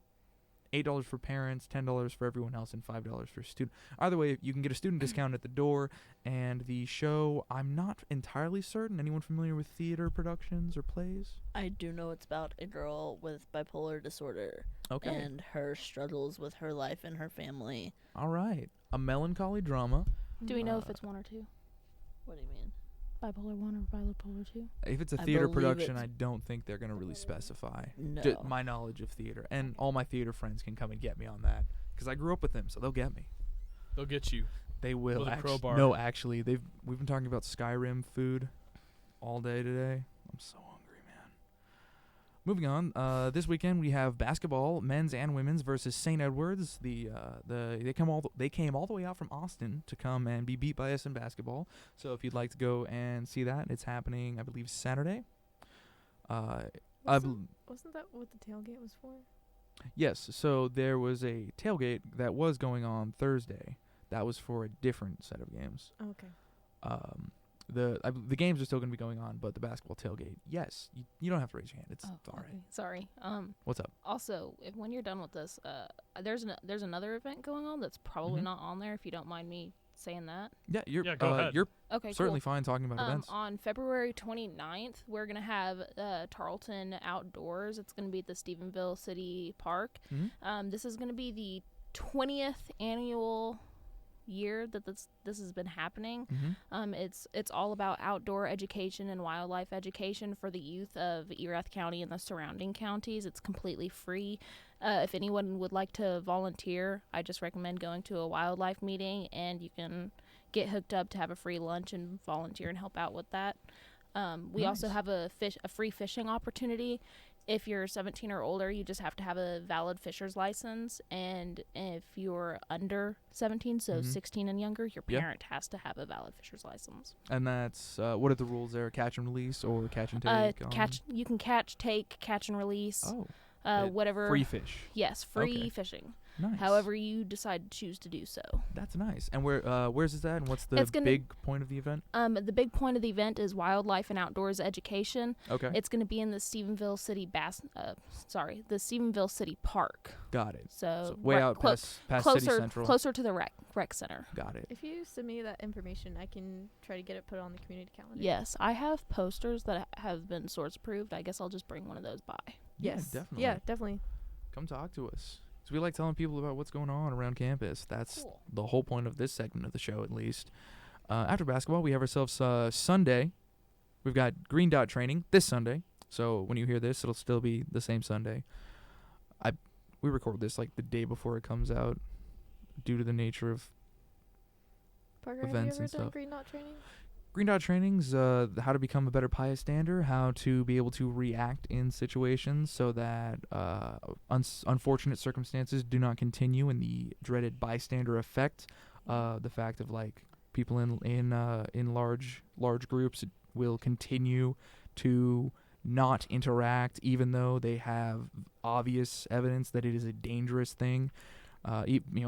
Speaker 2: $8 for parents, $10 for everyone else, and $5 for student? Either way, you can get a student discount at the door. And the show, I'm not entirely certain. Anyone familiar with theater productions or plays?
Speaker 4: I do know it's about a girl with bipolar disorder
Speaker 2: Okay.
Speaker 4: and her struggles with her life and her family.
Speaker 2: All right. A melancholy drama.
Speaker 1: Do we know if it's one or two?
Speaker 4: What do you mean?
Speaker 1: Bipolar 1 or bipolar 2?
Speaker 2: If it's a
Speaker 4: I
Speaker 2: theater
Speaker 4: believe
Speaker 2: production,
Speaker 4: it's-
Speaker 2: I don't think they're going to really specify.
Speaker 4: No.
Speaker 2: My knowledge of theater. And all my theater friends can come and get me on that. Because I grew up with them, so they'll get me.
Speaker 3: They'll get you.
Speaker 2: They will.
Speaker 3: With a crowbar.
Speaker 2: No, actually, we've been talking about Skyrim food all day today. I'm so hungry, man. Moving on. This weekend we have basketball, men's and women's, versus St. Edwards. They came all the way out from Austin to come and be beat by us in basketball. So if you'd like to go and see that, it's happening, I believe, Saturday.
Speaker 5: Wasn't that what the tailgate was for?
Speaker 2: Yes. So there was a tailgate that was going on Thursday. That was for a different set of games.
Speaker 5: Okay.
Speaker 2: The games are still going to be going on, but the basketball tailgate, yes, you don't have to raise your hand. It's all right.
Speaker 1: Okay. Sorry.
Speaker 2: What's up?
Speaker 1: Also, when you're done with this, there's another event going on that's probably
Speaker 2: Mhm.
Speaker 1: not on there. If you don't mind me saying that.
Speaker 2: Yeah,
Speaker 3: Yeah, go ahead.
Speaker 2: You're
Speaker 1: Okay.
Speaker 2: certainly
Speaker 1: cool.
Speaker 2: fine talking about events.
Speaker 1: On February 29th, we're going to have Tarleton Outdoors. It's going to be at the Stephenville City Park.
Speaker 2: Mhm.
Speaker 1: This is going to be the 20th annual year that this has been happening.
Speaker 2: Mm-hmm.
Speaker 1: It's all about outdoor education and wildlife education for the youth of Erath County and the surrounding counties. It's completely free. If anyone would like to volunteer, I just recommend going to a wildlife meeting, and you can get hooked up to have a free lunch and volunteer and help out with that. We also
Speaker 2: Nice.
Speaker 1: have a free fishing opportunity. If you're 17 or older, you just have to have a valid fisher's license. And if you're under 17, so
Speaker 2: Mhm.
Speaker 1: 16 and younger, your
Speaker 2: Yeah.
Speaker 1: parent has to have a valid fisher's license.
Speaker 2: And that's what are the rules there? Catch and release or catch and take?
Speaker 1: You can catch, take, catch and release,
Speaker 2: Oh,
Speaker 1: whatever.
Speaker 2: free fish.
Speaker 1: Yes, free
Speaker 2: Okay.
Speaker 1: fishing.
Speaker 2: Nice.
Speaker 1: however you decide to choose to do so.
Speaker 2: That's nice. And where's this at? And what's the
Speaker 1: It's gonna-
Speaker 2: big point of the event?
Speaker 1: The big point of the event is wildlife and outdoors education.
Speaker 2: Okay.
Speaker 1: It's going to be in the Stephenville City the Stephenville City Park.
Speaker 2: Got it.
Speaker 1: So,
Speaker 2: Way
Speaker 1: right-
Speaker 2: out past
Speaker 1: closer,
Speaker 2: City Central.
Speaker 1: closer to the rec center.
Speaker 2: Got it.
Speaker 5: If you send me that information, I can try to get it put on the community calendar.
Speaker 1: Yes, I have posters that have been source approved. I guess I'll just bring one of those by.
Speaker 5: Yes.
Speaker 2: Yeah, definitely.
Speaker 5: Yeah, definitely.
Speaker 2: Come talk to us. So we like telling people about what's going on around campus. That's
Speaker 1: Cool.
Speaker 2: the whole point of this segment of the show, at least. After basketball, we have ourselves Sunday. We've got Green Dot training this Sunday. So when you hear this, it'll still be the same Sunday. We record this like the day before it comes out due to the nature of
Speaker 5: Parker, have
Speaker 2: Events
Speaker 5: you
Speaker 2: and
Speaker 5: ever done
Speaker 2: stuff.
Speaker 5: Green Dot training?
Speaker 2: Green Dot trainings, how to become a better bystander, how to be able to react in situations so that unfortunate circumstances do not continue, and the dreaded bystander effect, the fact of like people in large groups will continue to not interact even though they have obvious evidence that it is a dangerous thing.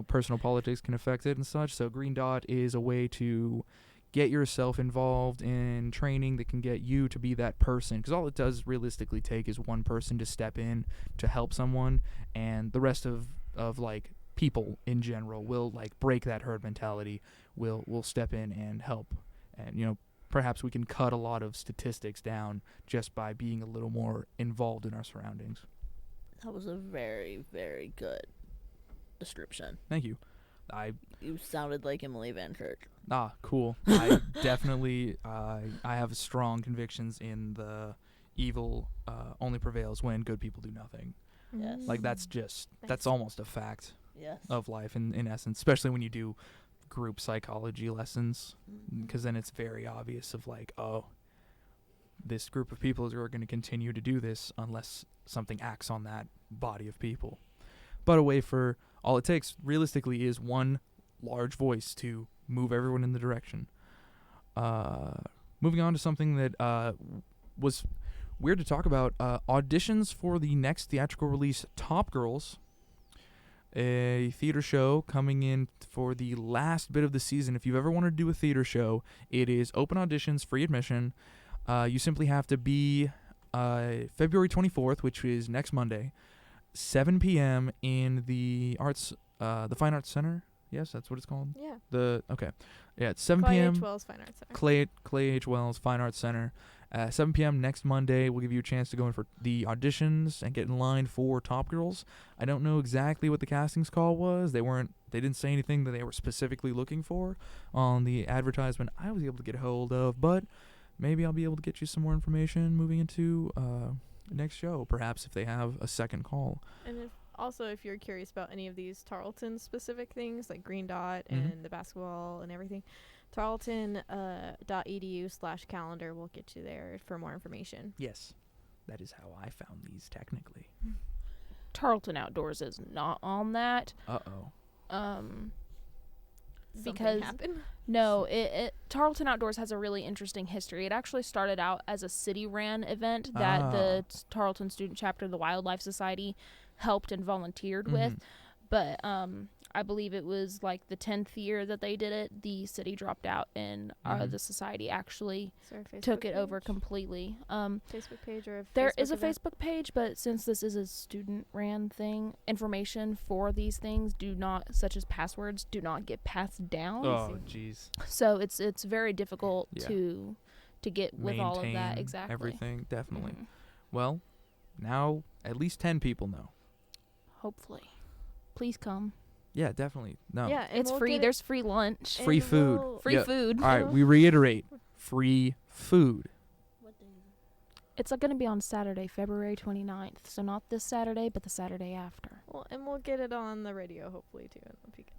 Speaker 2: Personal politics can affect it and such. So Green Dot is a way to get yourself involved in training that can get you to be that person, because all it does realistically take is one person to step in to help someone, and the rest of like people in general will like break that herd mentality, will step in and help, and perhaps we can cut a lot of statistics down just by being a little more involved in our surroundings.
Speaker 4: That was a very, very good description.
Speaker 2: Thank you.
Speaker 4: You sounded like Emily Van Kirk.
Speaker 2: Cool. I definitely I have strong convictions in the evil only prevails when good people do nothing.
Speaker 4: Yes.
Speaker 2: Like that's
Speaker 5: Nice.
Speaker 2: almost a fact
Speaker 4: Yes.
Speaker 2: of life in essence, especially when you do group psychology lessons, because then it's very obvious of like, oh, this group of people are going to continue to do this unless something acts on that body of people. But a way for all it takes realistically is one large voice to move everyone in the direction. Moving on to something that was weird to talk about, auditions for the next theatrical release, Top Girls, a theater show coming in for the last bit of the season. If you've ever wanted to do a theater show, it is open auditions, free admission. You simply have to be February 24th, which is next Monday, 7 p.m. in the Fine Arts Center. Yes, that's what it's called.
Speaker 5: Yeah.
Speaker 2: It's 7
Speaker 5: Clay
Speaker 2: p.m.
Speaker 5: H. Wells Fine Arts Center.
Speaker 2: Clay H. Wells Fine Arts Center. 7 p.m. next Monday. We'll give you a chance to go in for the auditions and get in line for Top Girls. I don't know exactly what the castings call was. They didn't say anything that they were specifically looking for on the advertisement I was able to get a hold of, but maybe I'll be able to get you some more information moving into next show, perhaps if they have a second call.
Speaker 5: And if you're curious about any of these Tarleton specific things like Green Dot
Speaker 2: Mhm.
Speaker 5: and the basketball and everything, tarleton.edu/calendar will get you there for more information.
Speaker 2: Yes, that is how I found these technically.
Speaker 1: Tarleton Outdoors is not on that.
Speaker 2: Uh-oh.
Speaker 1: Because-
Speaker 5: Something happened.
Speaker 1: No, Tarleton Outdoors has a really interesting history. It actually started out as a city-ran event that the Tarleton Student Chapter of the Wildlife Society helped and volunteered with. But I believe it was like the 10th year that they did it. The city dropped out, and the society actually
Speaker 5: Is there a Facebook
Speaker 1: took it over
Speaker 5: page?
Speaker 1: completely.
Speaker 5: Facebook page or a
Speaker 1: There
Speaker 5: Facebook
Speaker 1: is a
Speaker 5: event?
Speaker 1: Facebook page, but since this is a student-ran thing, information for these things such as passwords, do not get passed down.
Speaker 2: Oh, jeez.
Speaker 1: So it's very difficult
Speaker 2: Yeah.
Speaker 1: to get with all of that.
Speaker 2: Maintain
Speaker 1: Exactly.
Speaker 2: everything, definitely.
Speaker 1: Mhm.
Speaker 2: Well, now at least 10 people know.
Speaker 1: Hopefully, please come.
Speaker 2: Yeah, definitely. No.
Speaker 5: Yeah, and
Speaker 1: It's
Speaker 5: we'll
Speaker 1: free.
Speaker 5: get it-
Speaker 1: There's free lunch,
Speaker 5: and
Speaker 2: Free food.
Speaker 5: we'll-
Speaker 1: free
Speaker 2: yeah.
Speaker 1: food.
Speaker 2: All right, we reiterate, free food.
Speaker 4: What day is it?
Speaker 1: It's going to be on Saturday, February 29th. So not this Saturday, but the Saturday after.
Speaker 5: Well, and we'll get it on the radio hopefully too. If we can.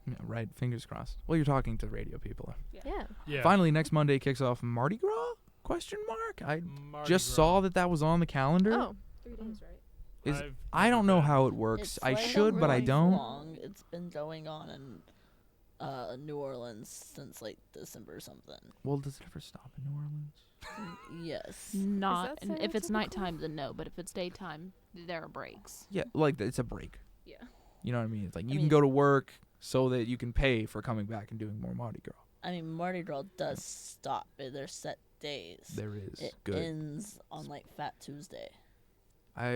Speaker 2: Yeah, right, fingers crossed. Well, you're talking to radio people.
Speaker 5: Yeah.
Speaker 3: Yeah.
Speaker 2: Finally, next Monday kicks off Mardi Gras? Question mark? I
Speaker 3: Mardi
Speaker 2: just
Speaker 3: Gras.
Speaker 2: saw that was on the calendar.
Speaker 5: Oh, 3 days, right?
Speaker 2: Is-
Speaker 3: I've
Speaker 2: I don't
Speaker 3: never
Speaker 2: know
Speaker 3: been.
Speaker 2: how it works.
Speaker 4: It's
Speaker 2: I
Speaker 4: like
Speaker 2: should, but I
Speaker 4: really
Speaker 2: don't.
Speaker 4: Long. It's been going on in New Orleans since like December or something.
Speaker 2: Well, does it ever stop in New Orleans?
Speaker 4: Yes.
Speaker 1: Not. And if it's
Speaker 5: stereotypical?
Speaker 1: nighttime, then no. But if it's daytime, there are breaks.
Speaker 2: Yeah, like it's a break.
Speaker 1: Yeah.
Speaker 2: You know what I mean? It's like
Speaker 4: I
Speaker 2: you can
Speaker 4: mean-
Speaker 2: go to work so that you can pay for coming back and doing more Mardi Gras.
Speaker 4: I mean, Mardi Gras does stop. There's set days.
Speaker 2: There is.
Speaker 4: It
Speaker 2: Good.
Speaker 4: ends on like Fat Tuesday.
Speaker 2: I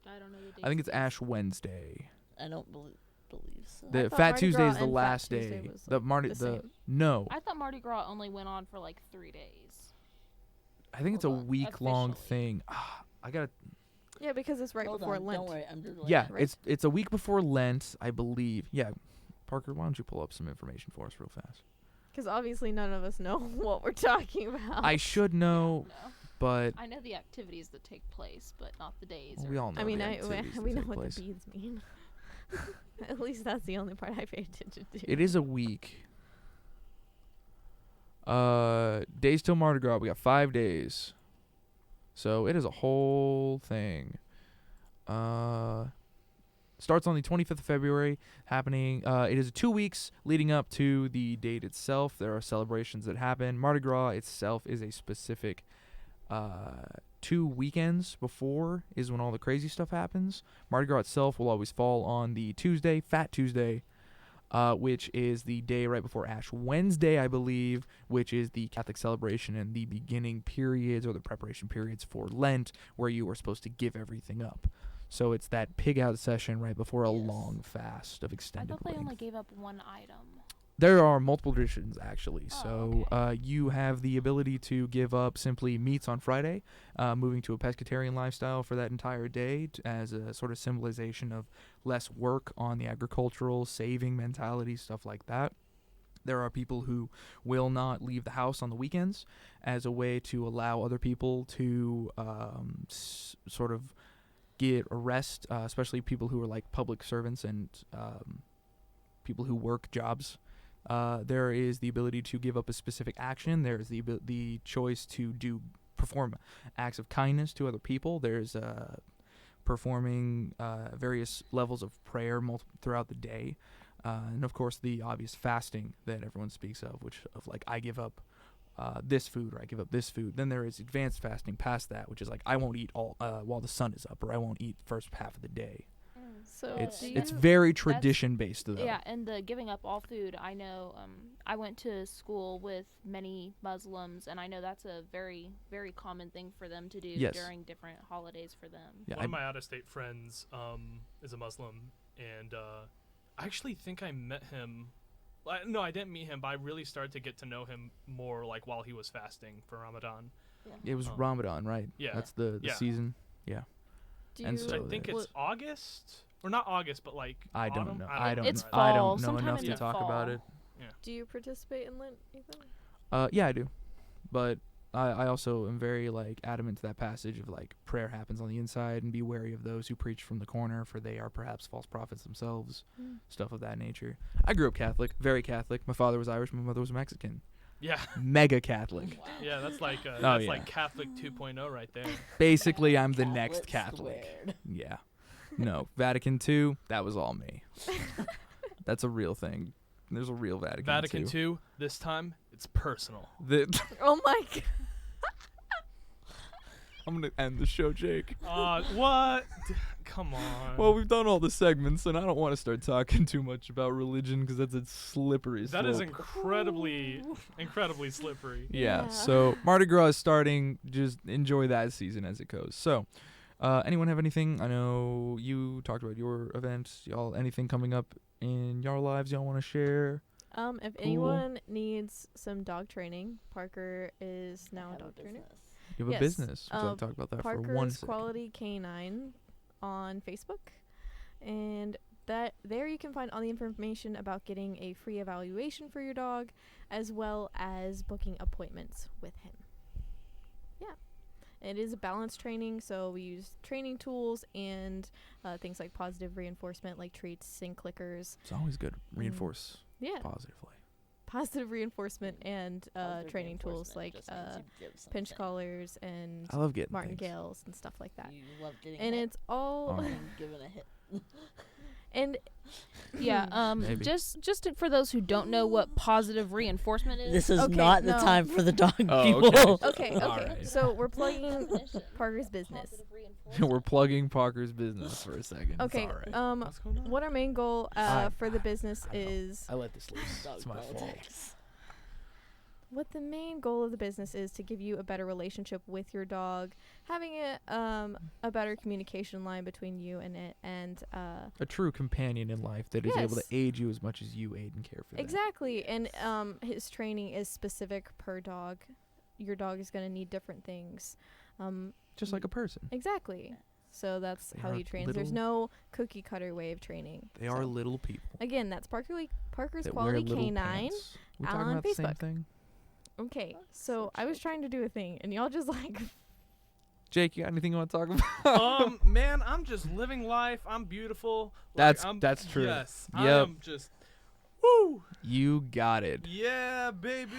Speaker 1: I don't know the dates.
Speaker 2: I think it's Ash Wednesday.
Speaker 4: I don't believe so.
Speaker 2: The
Speaker 5: thought
Speaker 2: Fat
Speaker 5: Mardi
Speaker 2: Tuesday
Speaker 5: Gras
Speaker 2: is the
Speaker 5: and Fat
Speaker 2: last
Speaker 5: Tuesday
Speaker 2: day.
Speaker 5: was,
Speaker 2: The
Speaker 5: like,
Speaker 2: Mardi
Speaker 5: the
Speaker 2: the
Speaker 5: same.
Speaker 2: no.
Speaker 1: I thought Mardi Gras only went on for like 3 days.
Speaker 2: I think it's a
Speaker 1: Hold on.
Speaker 2: week-long
Speaker 1: Officially.
Speaker 2: thing. I got to
Speaker 5: Yeah, because it's right
Speaker 4: Hold
Speaker 5: before
Speaker 4: on,
Speaker 5: Lent.
Speaker 4: Don't worry, I'm just
Speaker 2: Yeah,
Speaker 5: right?
Speaker 2: it's a week before Lent, I believe. Yeah. Parker, why don't you pull up some information for us real fast?
Speaker 5: Because obviously none of us know what we're talking about.
Speaker 2: I should know,
Speaker 1: No.
Speaker 2: but
Speaker 1: I know the activities that take place, but not the days.
Speaker 2: well,
Speaker 1: or
Speaker 2: we all know.
Speaker 5: I mean,
Speaker 2: the
Speaker 5: we
Speaker 2: activities that
Speaker 5: know
Speaker 2: take
Speaker 5: what
Speaker 2: place.
Speaker 5: the beads mean. At least that's the only part I pay attention to.
Speaker 2: It is a week. Days till Mardi Gras. We got 5 days. So it is a whole thing. Starts on the 25th of February, happening. It is 2 weeks leading up to the date itself. There are celebrations that happen. Mardi Gras itself is a specific 2 weekends before is when all the crazy stuff happens. Mardi Gras itself will always fall on the Tuesday, Fat Tuesday, which is the day right before Ash Wednesday, I believe, which is the Catholic celebration and the beginning periods or the preparation periods for Lent, where you are supposed to give everything up. So it's that pig out session right before a
Speaker 4: Yes.
Speaker 2: long fast of
Speaker 1: I
Speaker 2: extended
Speaker 1: thought they
Speaker 2: length.
Speaker 1: only gave up one item.
Speaker 2: There are multiple traditions, actually.
Speaker 1: Oh,
Speaker 2: So
Speaker 1: okay.
Speaker 2: you have the ability to give up simply meats on Friday, moving to a pescatarian lifestyle for that entire day as a sort of symbolization of less work on the agricultural, saving mentality, stuff like that. There are people who will not leave the house on the weekends as a way to allow other people to sort of get a rest, especially people who are like public servants and people who work jobs. There is the ability to give up a specific action. There's the choice to perform acts of kindness to other people. There's performing various levels of prayer throughout the day, and of course the obvious fasting that everyone speaks of, which of like I give up this food or I give up this food. Then there is advanced fasting past that, which is like I won't eat all while the sun is up, or I won't eat first half of the day.
Speaker 5: So
Speaker 2: It's
Speaker 5: do
Speaker 2: it's
Speaker 5: you-
Speaker 2: very tradition based though.
Speaker 1: Yeah, and the giving up all food, I know, I went to school with many Muslims, and I know that's a very, very common thing for them to do
Speaker 2: Yes.
Speaker 1: during different holidays for them.
Speaker 2: Yeah,
Speaker 3: One of my out-of-state friends is a Muslim, and I actually think I met him. No, I didn't meet him, but I really started to get to know him more like while he was fasting for Ramadan.
Speaker 2: it was
Speaker 3: Oh.
Speaker 2: Ramadan, right?
Speaker 3: Yeah.
Speaker 2: That's the
Speaker 3: Yeah.
Speaker 2: season.
Speaker 5: do
Speaker 2: and
Speaker 5: you,
Speaker 3: Which
Speaker 2: So
Speaker 3: I think
Speaker 2: there-
Speaker 3: it's August, or not August, but like
Speaker 2: I don't
Speaker 3: autumn?
Speaker 2: know.
Speaker 3: I don't
Speaker 1: It's
Speaker 3: know.
Speaker 2: I
Speaker 1: fall.
Speaker 2: don't know
Speaker 1: Sometime
Speaker 2: enough
Speaker 1: in
Speaker 2: to
Speaker 1: the
Speaker 2: talk about
Speaker 1: fall.
Speaker 2: it.
Speaker 5: do you participate in Lent, Ethan?
Speaker 2: Yeah, I do, but I also am very like adamant to that passage of like prayer happens on the inside and be wary of those who preach from the corner, for they are perhaps false prophets themselves. Stuff of that nature. I grew up Catholic, very Catholic. My father was Irish, my mother was Mexican.
Speaker 3: Yeah,
Speaker 2: Mega Catholic.
Speaker 3: yeah, that's like
Speaker 2: Oh,
Speaker 3: that's
Speaker 2: yeah.
Speaker 3: like Catholic 2.0 right there.
Speaker 2: Basically, I'm the next
Speaker 4: Catholic
Speaker 2: Catholic.
Speaker 4: squared.
Speaker 2: Yeah. No, Vatican II, that was all me. That's a real thing. There's a real Vatican,
Speaker 3: Vatican
Speaker 2: II.
Speaker 3: 2, this time it's personal.
Speaker 5: Oh my god.
Speaker 2: I'm going to end the show, Jake.
Speaker 3: What? Come on.
Speaker 2: Well, we've done all the segments, and I don't want to start talking too much about religion because that's a slippery slope.
Speaker 3: that is incredibly slippery.
Speaker 2: Yeah,
Speaker 5: Yeah.
Speaker 2: so Mardi Gras is starting. Just enjoy that season as it goes. So, anyone have anything? I know you talked about your event. Y'all, anything coming up in your lives y'all want to share?
Speaker 5: If anyone needs some dog training, Parker is now a
Speaker 4: Have
Speaker 5: dog trainer.
Speaker 4: business.
Speaker 2: You have
Speaker 5: Yes,
Speaker 2: a business. Would you like to
Speaker 5: uh,
Speaker 2: talk about that for
Speaker 5: Parker's
Speaker 2: 1 second?
Speaker 5: Quality Canine on Facebook, and that there you can find all the information about getting a free evaluation for your dog, as well as booking appointments with him. Yeah, it is a balanced training, so we use training tools and things like positive reinforcement, like treats and clickers.
Speaker 2: It's always good. Reinforce
Speaker 5: Yeah,
Speaker 2: positively.
Speaker 5: positive reinforcement and
Speaker 4: Positive
Speaker 5: training tools
Speaker 4: reinforcement
Speaker 5: like
Speaker 4: just means you give
Speaker 5: pinch
Speaker 4: something.
Speaker 5: collars and
Speaker 2: I love getting
Speaker 5: martingales
Speaker 2: things.
Speaker 5: and stuff like that.
Speaker 4: You love getting
Speaker 5: And
Speaker 4: hit
Speaker 5: it's all
Speaker 2: Oh.
Speaker 4: and giving a hit.
Speaker 5: And
Speaker 1: Yeah.
Speaker 2: Maybe.
Speaker 1: For those who don't know what positive reinforcement is.
Speaker 4: This is
Speaker 5: Okay,
Speaker 4: not the
Speaker 5: no.
Speaker 4: time for the dog
Speaker 2: Oh,
Speaker 4: people.
Speaker 5: okay,
Speaker 2: All
Speaker 5: okay.
Speaker 2: right.
Speaker 5: So we're plugging Parker's business.
Speaker 2: We're plugging Parker's business for a second.
Speaker 5: Okay.
Speaker 2: It's all right.
Speaker 3: What's going on?
Speaker 5: What our main goal
Speaker 2: I-
Speaker 5: for the business
Speaker 2: I know.
Speaker 5: is
Speaker 2: I let this loose. It's my fault.
Speaker 5: what the main goal of the business is to give you a better relationship with your dog, having a better communication line between you and it, and
Speaker 2: A true companion in life that is able to
Speaker 5: Yes.
Speaker 2: aid you as much as you aid and care for them.
Speaker 5: exactly. And his training is specific per dog. Your dog is going to need different things.
Speaker 2: Just like a person.
Speaker 5: Exactly. So that's
Speaker 2: They
Speaker 5: how
Speaker 2: are
Speaker 5: he trains. There's
Speaker 2: little-
Speaker 5: no cookie cutter way of training.
Speaker 2: They are
Speaker 5: So,
Speaker 2: little people
Speaker 5: again, that's Parker's
Speaker 2: that wear
Speaker 5: Quality
Speaker 2: little
Speaker 5: Canine.
Speaker 2: pants. We talking
Speaker 5: on
Speaker 2: about the same
Speaker 5: Facebook.
Speaker 2: thing?
Speaker 5: Okay, so I was trying to do a thing, and y'all just like,
Speaker 2: Jake, you got anything you want to talk about?
Speaker 3: Man, I'm just living life. I'm beautiful.
Speaker 2: That's
Speaker 3: I'm,
Speaker 2: true.
Speaker 3: Yes, I
Speaker 2: Yep.
Speaker 3: am just. Woo!
Speaker 2: You got it.
Speaker 3: Yeah, baby.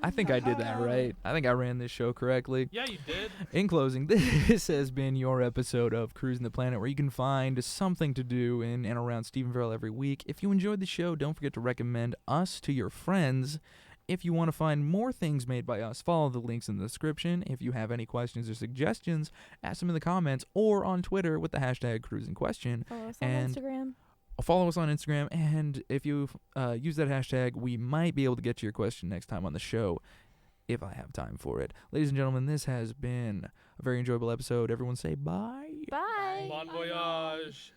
Speaker 2: I think I did that right. I think I ran this show correctly.
Speaker 3: Yeah, you did.
Speaker 2: In closing, this has been your episode of Cruisin the Planet, where you can find something to do in and around Stephenville every week. If you enjoyed the show, don't forget to recommend us to your friends. If you want to find more things made by us, follow the links in the description. If you have any questions or suggestions, ask them in the comments or on Twitter with the hashtag CruisinQuestion.
Speaker 5: follow us on
Speaker 2: And-
Speaker 5: Instagram.
Speaker 2: Follow us on Instagram, and if you use that hashtag, we might be able to get to your question next time on the show, if I have time for it. Ladies and gentlemen, this has been a very enjoyable episode. Everyone say bye.
Speaker 5: Bye.
Speaker 3: Bon voyage.